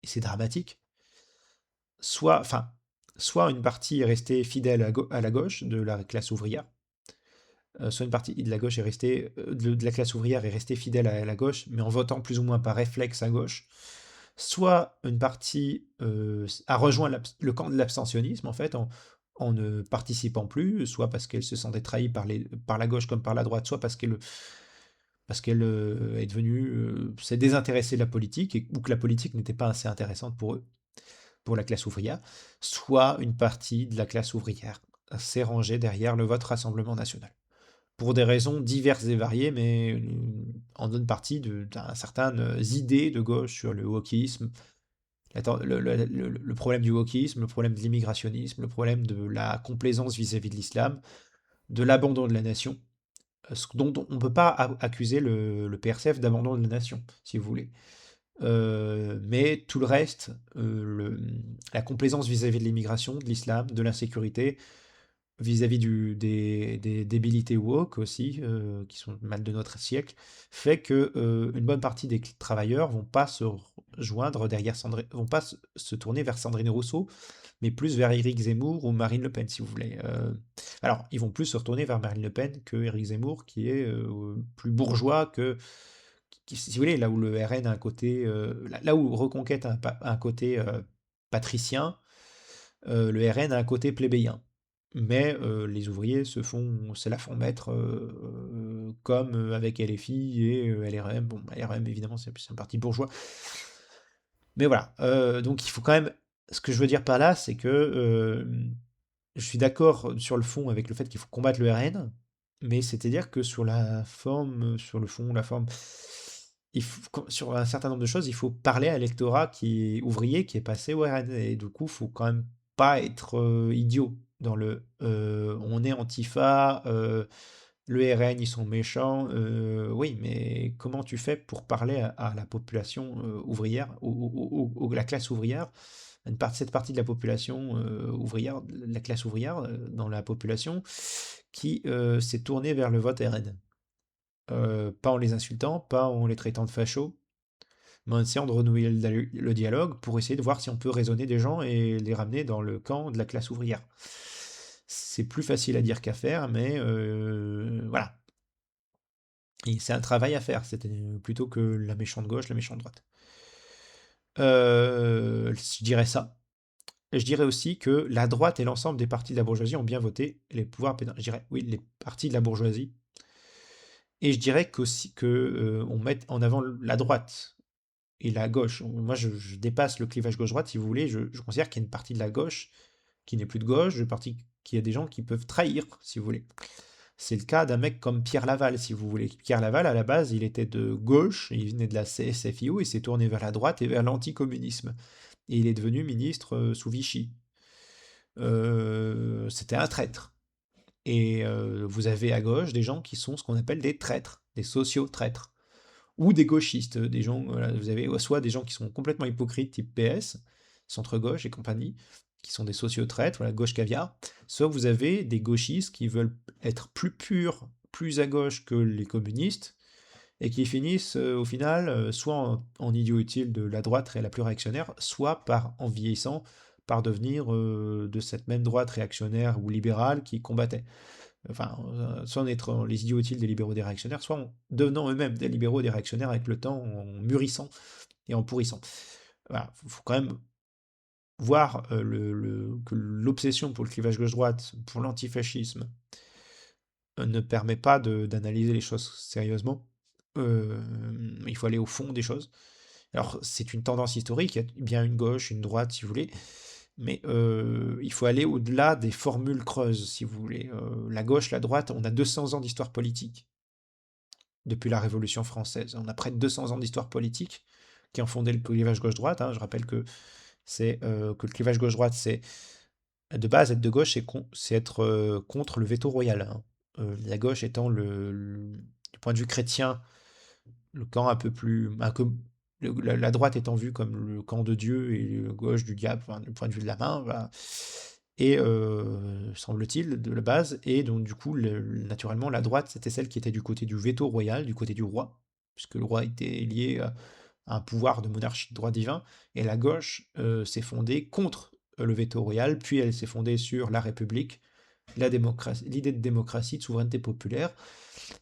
et c'est dramatique, soit, enfin, soit une partie est restée fidèle à la gauche de la classe ouvrière, soit une partie de la gauche est restée, de la classe ouvrière est restée fidèle à la gauche, mais en votant plus ou moins par réflexe à gauche, soit une partie a rejoint le camp de l'abstentionnisme, en fait, en ne participant plus, soit parce qu'elle se sentait trahie par la gauche comme par la droite, soit parce qu'elle est devenue, s'est désintéressée de la politique, ou que la politique n'était pas assez intéressante pour eux, pour la classe ouvrière, soit une partie de la classe ouvrière s'est rangée derrière le vote Rassemblement national pour des raisons diverses et variées, mais en donne partie d'un certaines idées de gauche sur le wokisme, le problème du wokisme, le problème de l'immigrationnisme, le problème de la complaisance vis-à-vis de l'islam, de l'abandon de la nation, ce dont on ne peut pas accuser le PRCF d'abandon de la nation, si vous voulez. Mais tout le reste, la complaisance vis-à-vis de l'immigration, de l'islam, de l'insécurité, vis-à-vis des débilités woke aussi, qui sont le mal de notre siècle, fait que une bonne partie des travailleurs vont pas se joindre derrière vont pas se tourner vers Sandrine Rousseau, mais plus vers Éric Zemmour ou Marine Le Pen, si vous voulez. Alors, ils vont plus se retourner vers Marine Le Pen que Éric Zemmour, qui est plus bourgeois que, si vous voulez, là où le RN a un côté, là où Reconquête a un côté patricien, le RN a un côté plébéien. Mais les ouvriers se la font mettre comme avec LFI et LRM. Bon, LRM, évidemment, c'est un parti bourgeois. Mais voilà. Donc, il faut quand même. Ce que je veux dire par là, c'est que je suis d'accord sur le fond avec le fait qu'il faut combattre le RN, mais c'est-à-dire que sur la forme, sur le fond, la forme, sur un certain nombre de choses, il faut parler à l'électorat qui est ouvrier, qui est passé au RN. Et du coup, il faut quand même pas être idiot dans on est antifa, le RN, ils sont méchants. Oui, mais comment tu fais pour parler à la population ouvrière, la classe ouvrière, cette partie de la population ouvrière, la classe ouvrière dans la population, qui s'est tournée vers le vote RN? Pas en les insultant, pas en les traitant de fachos, mais en essayant de renouer le dialogue pour essayer de voir si on peut raisonner des gens et les ramener dans le camp de la classe ouvrière. C'est plus facile à dire qu'à faire, mais voilà. Et c'est un travail à faire, c'était plutôt que la méchante gauche, la méchante droite. Je dirais ça. Je dirais aussi que la droite et l'ensemble des partis de la bourgeoisie ont bien voté les pouvoirs pénals. Je dirais, oui, les partis de la bourgeoisie. Et je dirais qu'aussi que on mette en avant la droite et la gauche. Moi, je dépasse le clivage gauche-droite, si vous voulez. Je considère qu'il y a une partie de la gauche qui n'est plus de gauche, qu'il y a des gens qui peuvent trahir, si vous voulez. C'est le cas d'un mec comme Pierre Laval, si vous voulez. Pierre Laval, à la base, il était de gauche, il venait de la CSFIO, il s'est tourné vers la droite et vers l'anticommunisme. Et il est devenu ministre sous Vichy. C'était un traître. Et vous avez à gauche des gens qui sont ce qu'on appelle des traîtres, des sociaux-traîtres, ou des gauchistes, des gens, voilà, vous avez soit des gens qui sont complètement hypocrites, type PS, centre-gauche et compagnie, qui sont des sociaux-traîtres, voilà, gauche caviar, soit vous avez des gauchistes qui veulent être plus purs, plus à gauche que les communistes, et qui finissent au final soit en idiots utiles de la droite et la plus réactionnaire, soit en vieillissant, par devenir de cette même droite réactionnaire ou libérale qui combattait. Enfin, soit en être les idiots utiles des libéraux des réactionnaires, soit en devenant eux-mêmes des libéraux des réactionnaires avec le temps, en mûrissant et en pourrissant. Voilà, faut quand même voir que l'obsession pour le clivage gauche-droite, pour l'antifascisme, ne permet pas d'analyser les choses sérieusement. Il faut aller au fond des choses. Alors, c'est une tendance historique, il y a bien une gauche, une droite, si vous voulez, mais il faut aller au-delà des formules creuses, si vous voulez. La gauche, la droite, on a 200 ans d'histoire politique depuis la Révolution française. On a près de 200 ans d'histoire politique qui ont fondé le clivage gauche-droite, hein. Je rappelle que le clivage gauche-droite, c'est de base être de gauche, c'est être contre le veto royal, hein. La gauche étant du point de vue chrétien, le camp un peu plus, la droite étant vue comme le camp de Dieu et le gauche du diable, enfin, du point de vue de la main, voilà. Et semble-t-il, de la base, et donc du coup, naturellement, la droite, c'était celle qui était du côté du veto royal, du côté du roi, puisque le roi était lié à un pouvoir de monarchie de droit divin, et la gauche s'est fondée contre le veto royal, puis elle s'est fondée sur la République, la démocratie, l'idée de démocratie, de souveraineté populaire,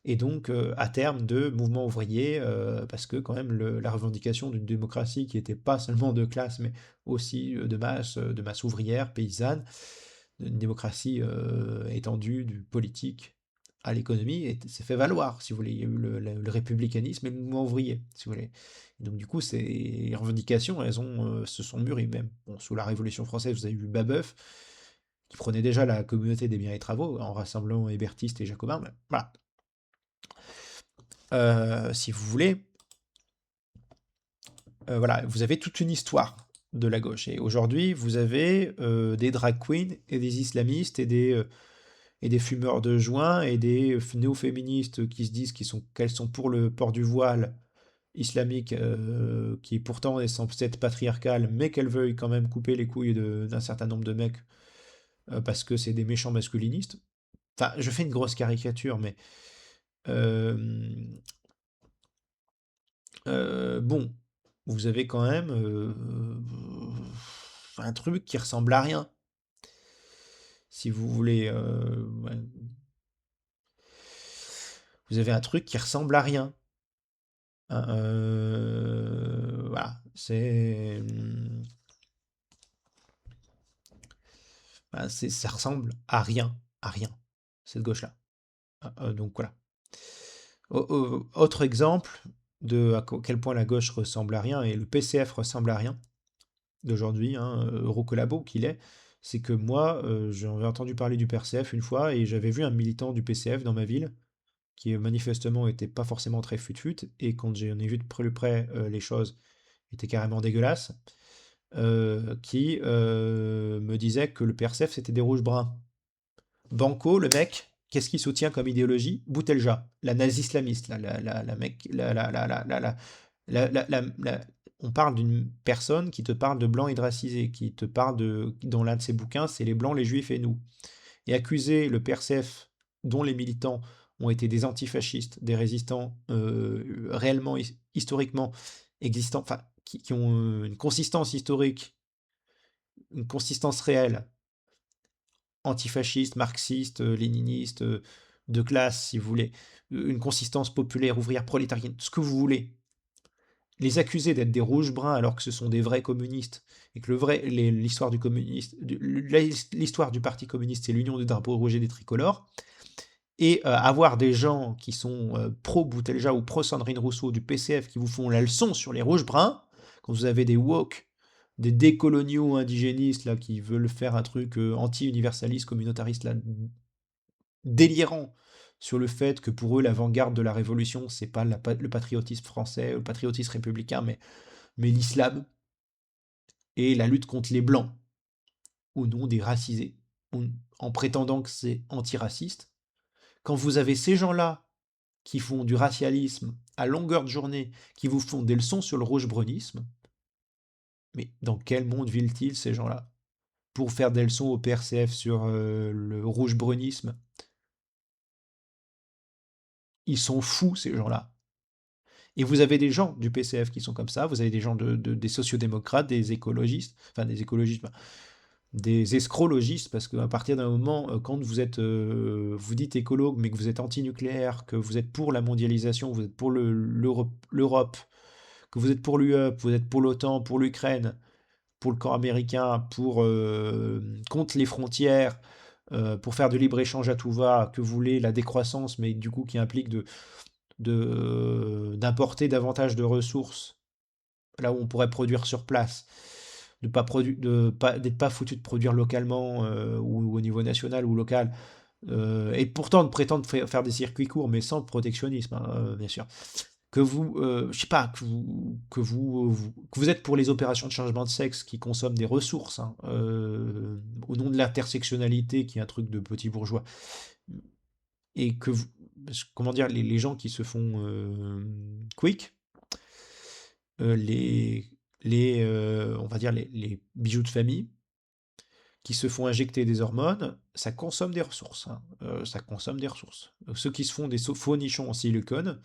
et donc à terme de mouvement ouvrier, parce que quand même la revendication d'une démocratie qui n'était pas seulement de classe, mais aussi de masse ouvrière, paysanne, une démocratie étendue du politique à l'économie, s'est fait valoir, si vous voulez. Il y a eu le républicanisme et le mouvement ouvrier, si vous voulez. Et donc du coup, les revendications, se sont mûries même. Bon, sous la Révolution française, vous avez eu Babeuf, qui prenait déjà la communauté des biens et travaux en rassemblant hébertistes et jacobins. Ben, voilà. Si vous voulez, voilà, vous avez toute une histoire de la gauche. Et aujourd'hui, vous avez des drag queens et des islamistes et des fumeurs de joints et des néo-féministes qui se disent qu'elles sont pour le port du voile islamique, qui pourtant est censé être patriarcal, mais qu'elles veuillent quand même couper les couilles d'un certain nombre de mecs parce que c'est des méchants masculinistes. Enfin, je fais une grosse caricature, mais euh, bon, vous avez quand même un truc qui ressemble à rien, si vous voulez. Ouais, vous avez un truc qui ressemble à rien, hein. Voilà, ça ressemble à rien, cette gauche-là. Donc voilà. Autre exemple de quel point la gauche ressemble à rien et le PCF ressemble à rien d'aujourd'hui, hein, Eurocollabo qu'il est, c'est que moi, j'avais entendu parler du PCF une fois et j'avais vu un militant du PCF dans ma ville qui manifestement était pas forcément très fut-fut, et quand j'en ai vu de plus près les choses étaient carrément dégueulasses, qui me disait que le PCF c'était des rouges bruns. Banco, le mec, qu'est-ce qu'il soutient comme idéologie? Boutelja, la nazi islamiste, la mec, on parle d'une personne qui te parle de blancs hydracisés, qui te parle dans l'un de ses bouquins, c'est les blancs, les juifs et nous. Et accuser le PRCF, dont les militants ont été des antifascistes, des résistants réellement, historiquement existants, enfin, qui ont une consistance historique, une consistance réelle, antifasciste, marxiste, léniniste, de classe, si vous voulez, une consistance populaire, ouvrière, prolétarienne, ce que vous voulez. Les accuser d'être des rouges-bruns alors que ce sont des vrais communistes et que l'histoire du communiste, l'histoire du parti communiste, c'est l'union des drapeaux rouges et des tricolores, et avoir des gens qui sont pro-Boutelja ou pro-Sandrine Rousseau du PCF qui vous font la leçon sur les rouges-bruns, quand vous avez des woke, des décoloniaux indigénistes là, qui veulent faire un truc anti-universaliste, communautariste, là, délirant sur le fait que pour eux, l'avant-garde de la révolution, c'est pas le patriotisme français, le patriotisme républicain, mais l'islam et la lutte contre les blancs, au nom des racisés, en prétendant que c'est antiraciste. Quand vous avez ces gens-là qui font du racialisme à longueur de journée, qui vous font des leçons sur le rouge-brunisme, mais dans quel monde vivent-ils ces gens-là? Pour faire des leçons au PRCF sur le rouge-brunisme, ils sont fous ces gens-là. Et vous avez des gens du PCF qui sont comme ça, vous avez des gens des sociodémocrates, des écologistes, enfin des écologistes, des escrologistes, parce qu'à partir d'un moment, quand vous êtes, vous dites écolo, mais que vous êtes anti-nucléaire, que vous êtes pour la mondialisation, vous êtes pour l'Europe, que vous êtes pour l'UE, que vous êtes pour l'OTAN, pour l'Ukraine, pour le camp américain, contre les frontières, pour faire du libre-échange à tout va, que vous voulez la décroissance, mais du coup qui implique d'importer davantage de ressources là où on pourrait produire sur place, d'être pas foutu de produire localement ou au niveau national ou local, et pourtant de prétendre faire des circuits courts, mais sans protectionnisme, hein, bien sûr. Que vous, je sais pas, que vous êtes pour les opérations de changement de sexe qui consomment des ressources, hein, au nom de l'intersectionnalité, qui est un truc de petits bourgeois, et que vous, comment dire, les gens qui se font quick, les, on va dire les bijoux de famille, qui se font injecter des hormones, ça consomme des ressources, hein, ça consomme des ressources. Ceux qui se font des faux nichons en silicone,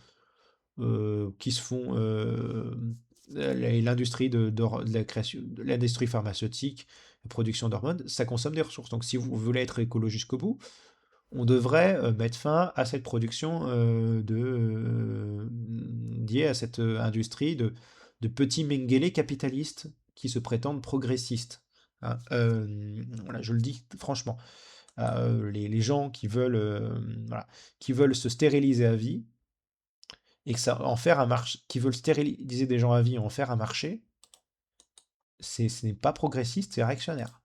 qui se font l'industrie de la création, de l'industrie pharmaceutique, la production d'hormones, ça consomme des ressources. Donc si vous voulez être écolo jusqu'au bout, on devrait mettre fin à cette production liée à cette industrie de petits Mengele capitalistes qui se prétendent progressistes. Hein. Voilà, je le dis franchement. Les gens qui veulent, voilà, qui veulent se stériliser à vie et que ça, en faire un marché, qui veulent stériliser des gens à vie et en faire un marché, ce n'est pas progressiste, c'est réactionnaire.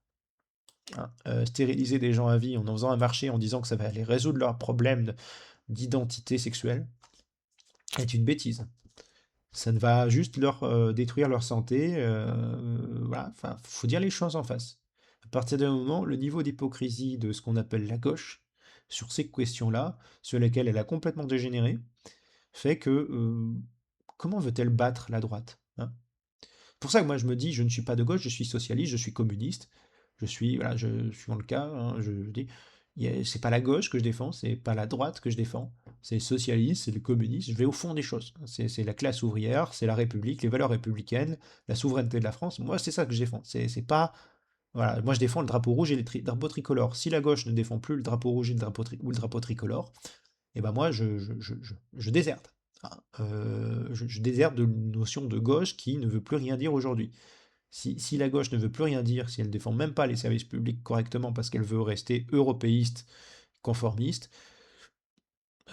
Hein. Stériliser des gens à vie en faisant un marché en disant que ça va aller résoudre leurs problèmes d'identité sexuelle est une bêtise. Ça ne va juste leur détruire leur santé. Voilà, enfin, faut dire les choses en face. À partir d'un moment, le niveau d'hypocrisie de ce qu'on appelle la gauche sur ces questions-là, sur lesquelles elle a complètement dégénéré, fait que comment veut-elle battre la droite, hein? Pour ça que moi je me dis, je ne suis pas de gauche, je suis socialiste, je suis communiste, je suis, voilà, suivant le cas, hein, je dis, c'est pas la gauche que je défends, c'est pas la droite que je défends, c'est le socialiste, c'est le communiste, je vais au fond des choses. C'est la classe ouvrière, c'est la République, les valeurs républicaines, la souveraineté de la France. Moi, c'est ça que je défends. C'est pas, voilà, moi je défends le drapeau rouge et le drapeau tricolore. Si la gauche ne défend plus le drapeau rouge et ou le drapeau tricolore, et ben moi je déserte. Hein. Je déserte de une notion de gauche qui ne veut plus rien dire aujourd'hui. Si la gauche ne veut plus rien dire, si elle ne défend même pas les services publics correctement parce qu'elle veut rester européiste, conformiste,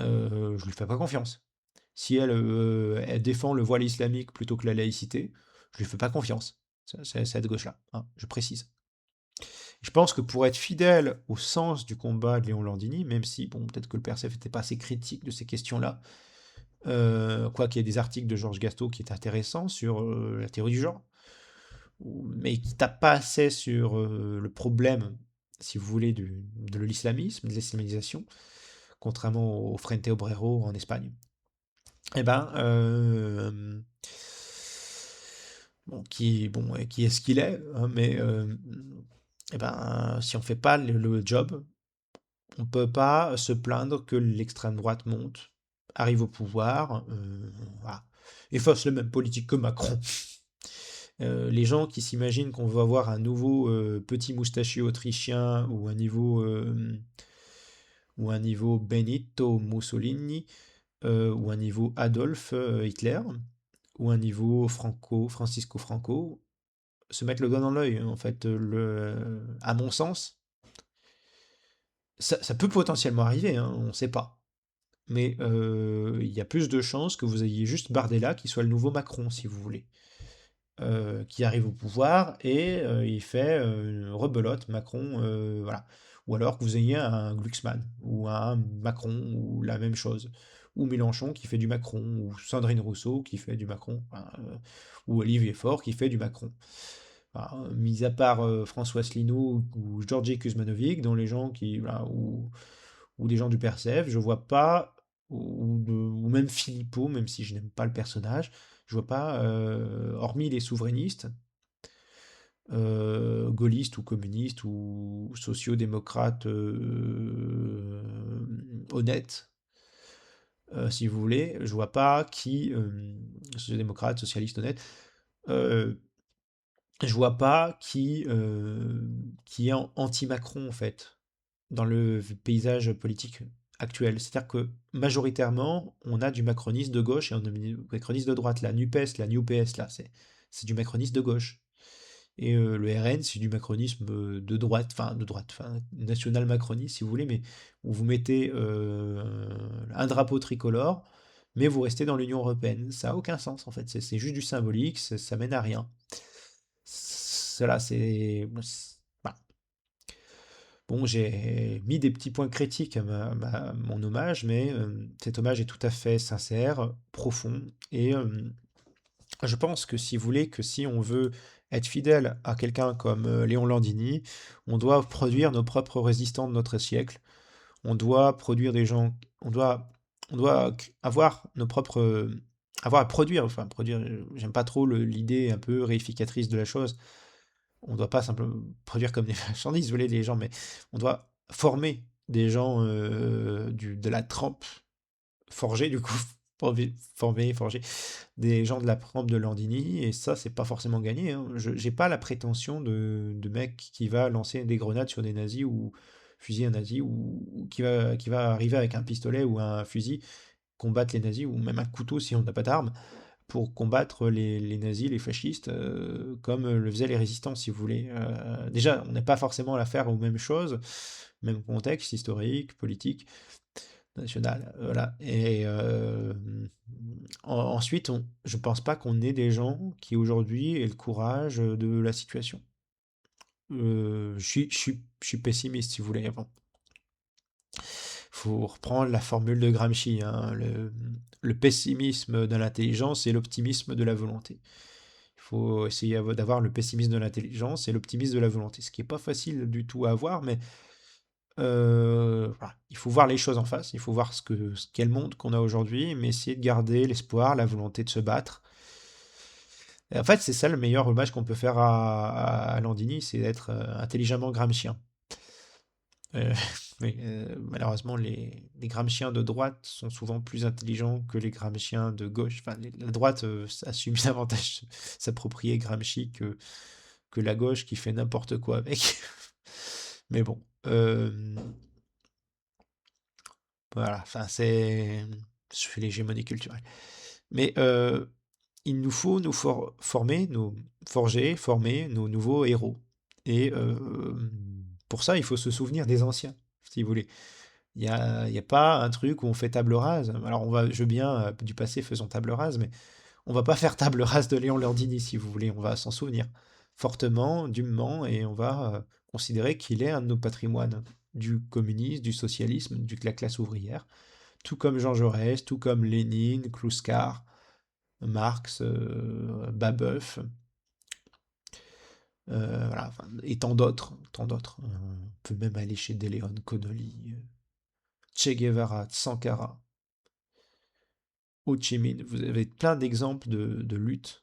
je lui fais pas confiance. Si elle défend le voile islamique plutôt que la laïcité, je lui fais pas confiance. C'est cette gauche-là, hein, je précise. Je pense que pour être fidèle au sens du combat de Léon Landini, même si, bon, peut-être que le PRCF n'était pas assez critique de ces questions-là, quoi qu'il y ait des articles de Georges Gastaud qui étaient intéressants sur la théorie du genre, mais qui tapent pas assez sur le problème, si vous voulez, de l'islamisme, de l'islamisation, contrairement au Frente Obrero en Espagne. Eh ben, qui est ce qu'il est, hein, mais eh ben, si on fait pas le job, on peut pas se plaindre que l'extrême droite monte, arrive au pouvoir, voilà, et fasse la même politique que Macron. Les gens qui s'imaginent qu'on va avoir un nouveau petit moustachier autrichien ou un niveau Benito Mussolini ou un niveau Adolf Hitler ou un niveau Francisco Franco se mettent le doigt dans l'œil. En fait, à mon sens, ça peut potentiellement arriver, hein, on ne sait pas. Mais il y a plus de chances que vous ayez juste Bardella qui soit le nouveau Macron, si vous voulez. Qui arrive au pouvoir et il fait rebelote Macron, voilà. Ou alors que vous ayez un Glucksmann ou un Macron ou la même chose. Ou Mélenchon qui fait du Macron, ou Sandrine Rousseau qui fait du Macron, enfin, ou Olivier Faure qui fait du Macron. Enfin, mis à part François Asselineau ou Georgi Kuzmanovic, dont les gens qui, voilà, ou des gens du PRCF, je vois pas, ou même Philippot, même si je n'aime pas le personnage, je vois pas, hormis les souverainistes, gaullistes ou communistes ou sociaux-démocrates honnêtes, si vous voulez. Je vois pas qui, démocrate, socialiste, honnête, euh, je vois pas qui est anti-Macron, en fait, dans le paysage politique actuel. C'est-à-dire que majoritairement, on a du macroniste de gauche et on a du macroniste de droite. La NUPES, la New PS, là, c'est du macroniste de gauche. Et le RN, c'est du macronisme de droite, enfin, national macroniste, si vous voulez, mais où vous mettez un drapeau tricolore, mais vous restez dans l'Union européenne. Ça n'a aucun sens, en fait. C'est juste du symbolique, ça mène à rien. Cela, voilà. Bon, j'ai mis des petits points critiques à mon hommage, mais cet hommage est tout à fait sincère, profond, et je pense que si vous voulez, que si on veut être fidèle à quelqu'un comme Léon Landini, on doit produire nos propres résistants de notre siècle. On doit produire des gens, on doit avoir nos propres, avoir à produire, enfin produire. J'aime pas trop l'idée un peu réificatrice de la chose. On doit pas simplement produire comme des marchandises, vous voulez, les gens, mais on doit former des gens de la trempe forgée, du coup, forger des gens de la trempe de Landini, et ça, c'est pas forcément gagné, hein. J'ai pas la prétention de mec qui va lancer des grenades sur des nazis ou fusiller un nazi, ou qui va arriver avec un pistolet ou un fusil, combattre les nazis, ou même un couteau si on n'a pas d'armes, pour combattre les nazis, les fascistes, comme le faisaient les résistants, si vous voulez. Déjà, on n'est pas forcément à l'affaire aux mêmes choses, même contexte historique, politique, national, voilà. Et ensuite, je pense pas qu'on ait des gens qui aujourd'hui aient le courage de la situation. Je suis pessimiste, si vous voulez. Bon, faut reprendre la formule de Gramsci, hein, le pessimisme de l'intelligence et l'optimisme de la volonté. Il faut essayer d'avoir le pessimisme de l'intelligence et l'optimisme de la volonté, ce qui n'est pas facile du tout à avoir, mais voilà. Il faut voir les choses en face, il faut voir ce qu'est le monde qu'on a aujourd'hui, mais essayer de garder l'espoir, la volonté de se battre. Et en fait, c'est ça le meilleur hommage qu'on peut faire à Landini, c'est d'être intelligemment gramscien. Euh, mais malheureusement, les gramsciens de droite sont souvent plus intelligents que les gramsciens de gauche. Enfin, la droite assume davantage s'approprier Gramsci que la gauche qui fait n'importe quoi avec. Mais bon, voilà, enfin, je fais l'hégémonie culturelle. Mais il nous faut former, former nos nouveaux héros. Et pour ça, il faut se souvenir des anciens, si vous voulez. Il y a pas un truc où on fait table rase. Alors, je veux bien, du passé, faisons table rase, mais on va pas faire table rase de Léon Landini, si vous voulez. On va s'en souvenir fortement, dûment, et on va considérer qu'il est un de nos patrimoines du communisme, du socialisme, de la classe ouvrière, tout comme Jean Jaurès, tout comme Lénine, Kluskar, Marx, Babeuf, voilà, enfin, et tant d'autres, tant d'autres. On peut même aller chez De Leon, Connolly, Che Guevara, Sankara, Ho Chi Minh. Vous avez plein d'exemples de lutte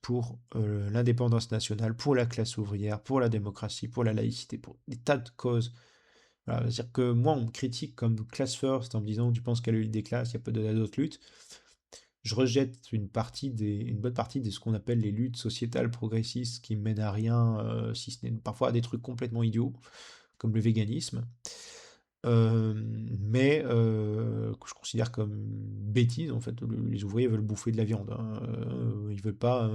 pour l'indépendance nationale, pour la classe ouvrière, pour la démocratie, pour la laïcité, pour des tas de causes. Voilà, c'est-à-dire que moi, on me critique comme class first en me disant tu penses qu'à la lutte des classes, il y a pas d'autres luttes. Je rejette une bonne partie de ce qu'on appelle les luttes sociétales progressistes qui mènent à rien, si ce n'est parfois à des trucs complètement idiots, comme le véganisme, mais que je considère comme bêtises en fait. Les ouvriers veulent bouffer de la viande, hein, ils veulent pas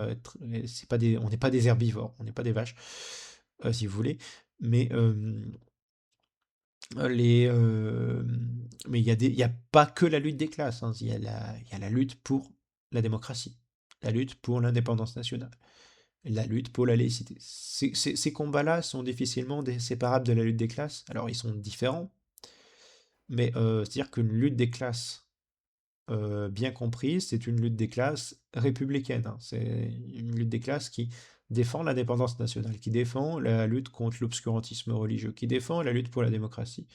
être, c'est pas on n'est pas des herbivores, on n'est pas des vaches, si vous voulez, mais mais il y a pas que la lutte des classes, hein. Il y a la lutte pour la démocratie, la lutte pour l'indépendance nationale, la lutte pour la laïcité. Ces combats-là sont difficilement séparables de la lutte des classes. Alors ils sont différents, mais c'est-à-dire qu'une lutte des classes bien comprise, c'est une lutte des classes républicaine, hein. C'est une lutte des classes qui défend l'indépendance nationale, qui défend la lutte contre l'obscurantisme religieux, qui défend la lutte pour la démocratie,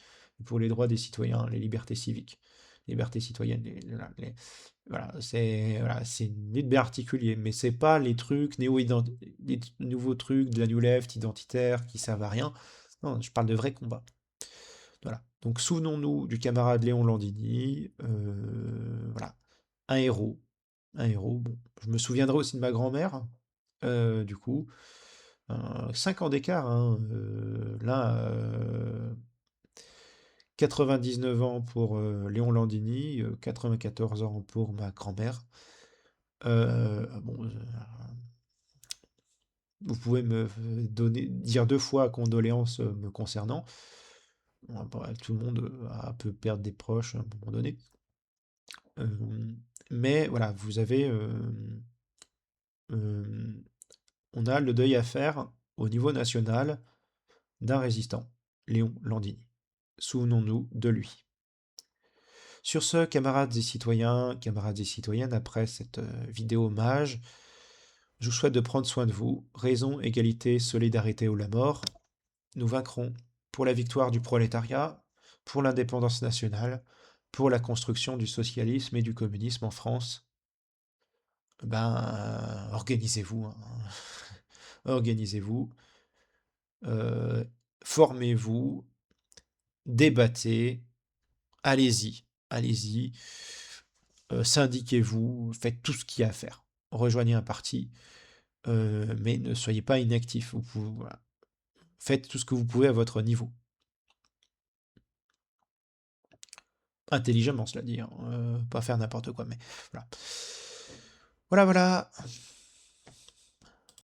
pour les droits des citoyens, les libertés civiques, les libertés citoyennes. Voilà, c'est une lutte bien articulée, mais c'est pas les trucs les nouveaux trucs de la New Left identitaire qui servent à rien. Non, je parle de vrais combats. Voilà. Donc souvenons-nous du camarade Léon Landini, voilà, un héros, un héros. Bon, je me souviendrai aussi de ma grand-mère, du coup, 5 ans d'écart, hein, là, 99 ans pour Léon Landini, 94 ans pour ma grand-mère. Bon, vous pouvez me dire 2 fois condoléances me concernant. Bon, après, tout le monde peut perdre des proches à un moment donné. Euh, mais voilà, vous avez, euh, on a le deuil à faire au niveau national d'un résistant, Léon Landini. Souvenons-nous de lui. Sur ce, camarades et citoyennes, après cette vidéo hommage, je vous souhaite de prendre soin de vous. Raison, égalité, solidarité ou la mort. Nous vaincrons pour la victoire du prolétariat, pour l'indépendance nationale, pour la construction du socialisme et du communisme en France. Ben, organisez-vous, hein. Organisez-vous, euh, formez-vous, débattez, allez-y, allez-y, syndiquez-vous, faites tout ce qu'il y a à faire. Rejoignez un parti, mais ne soyez pas inactifs. Voilà. Faites tout ce que vous pouvez à votre niveau. Intelligemment, cela dit, hein, pas faire n'importe quoi, mais voilà. Voilà, voilà.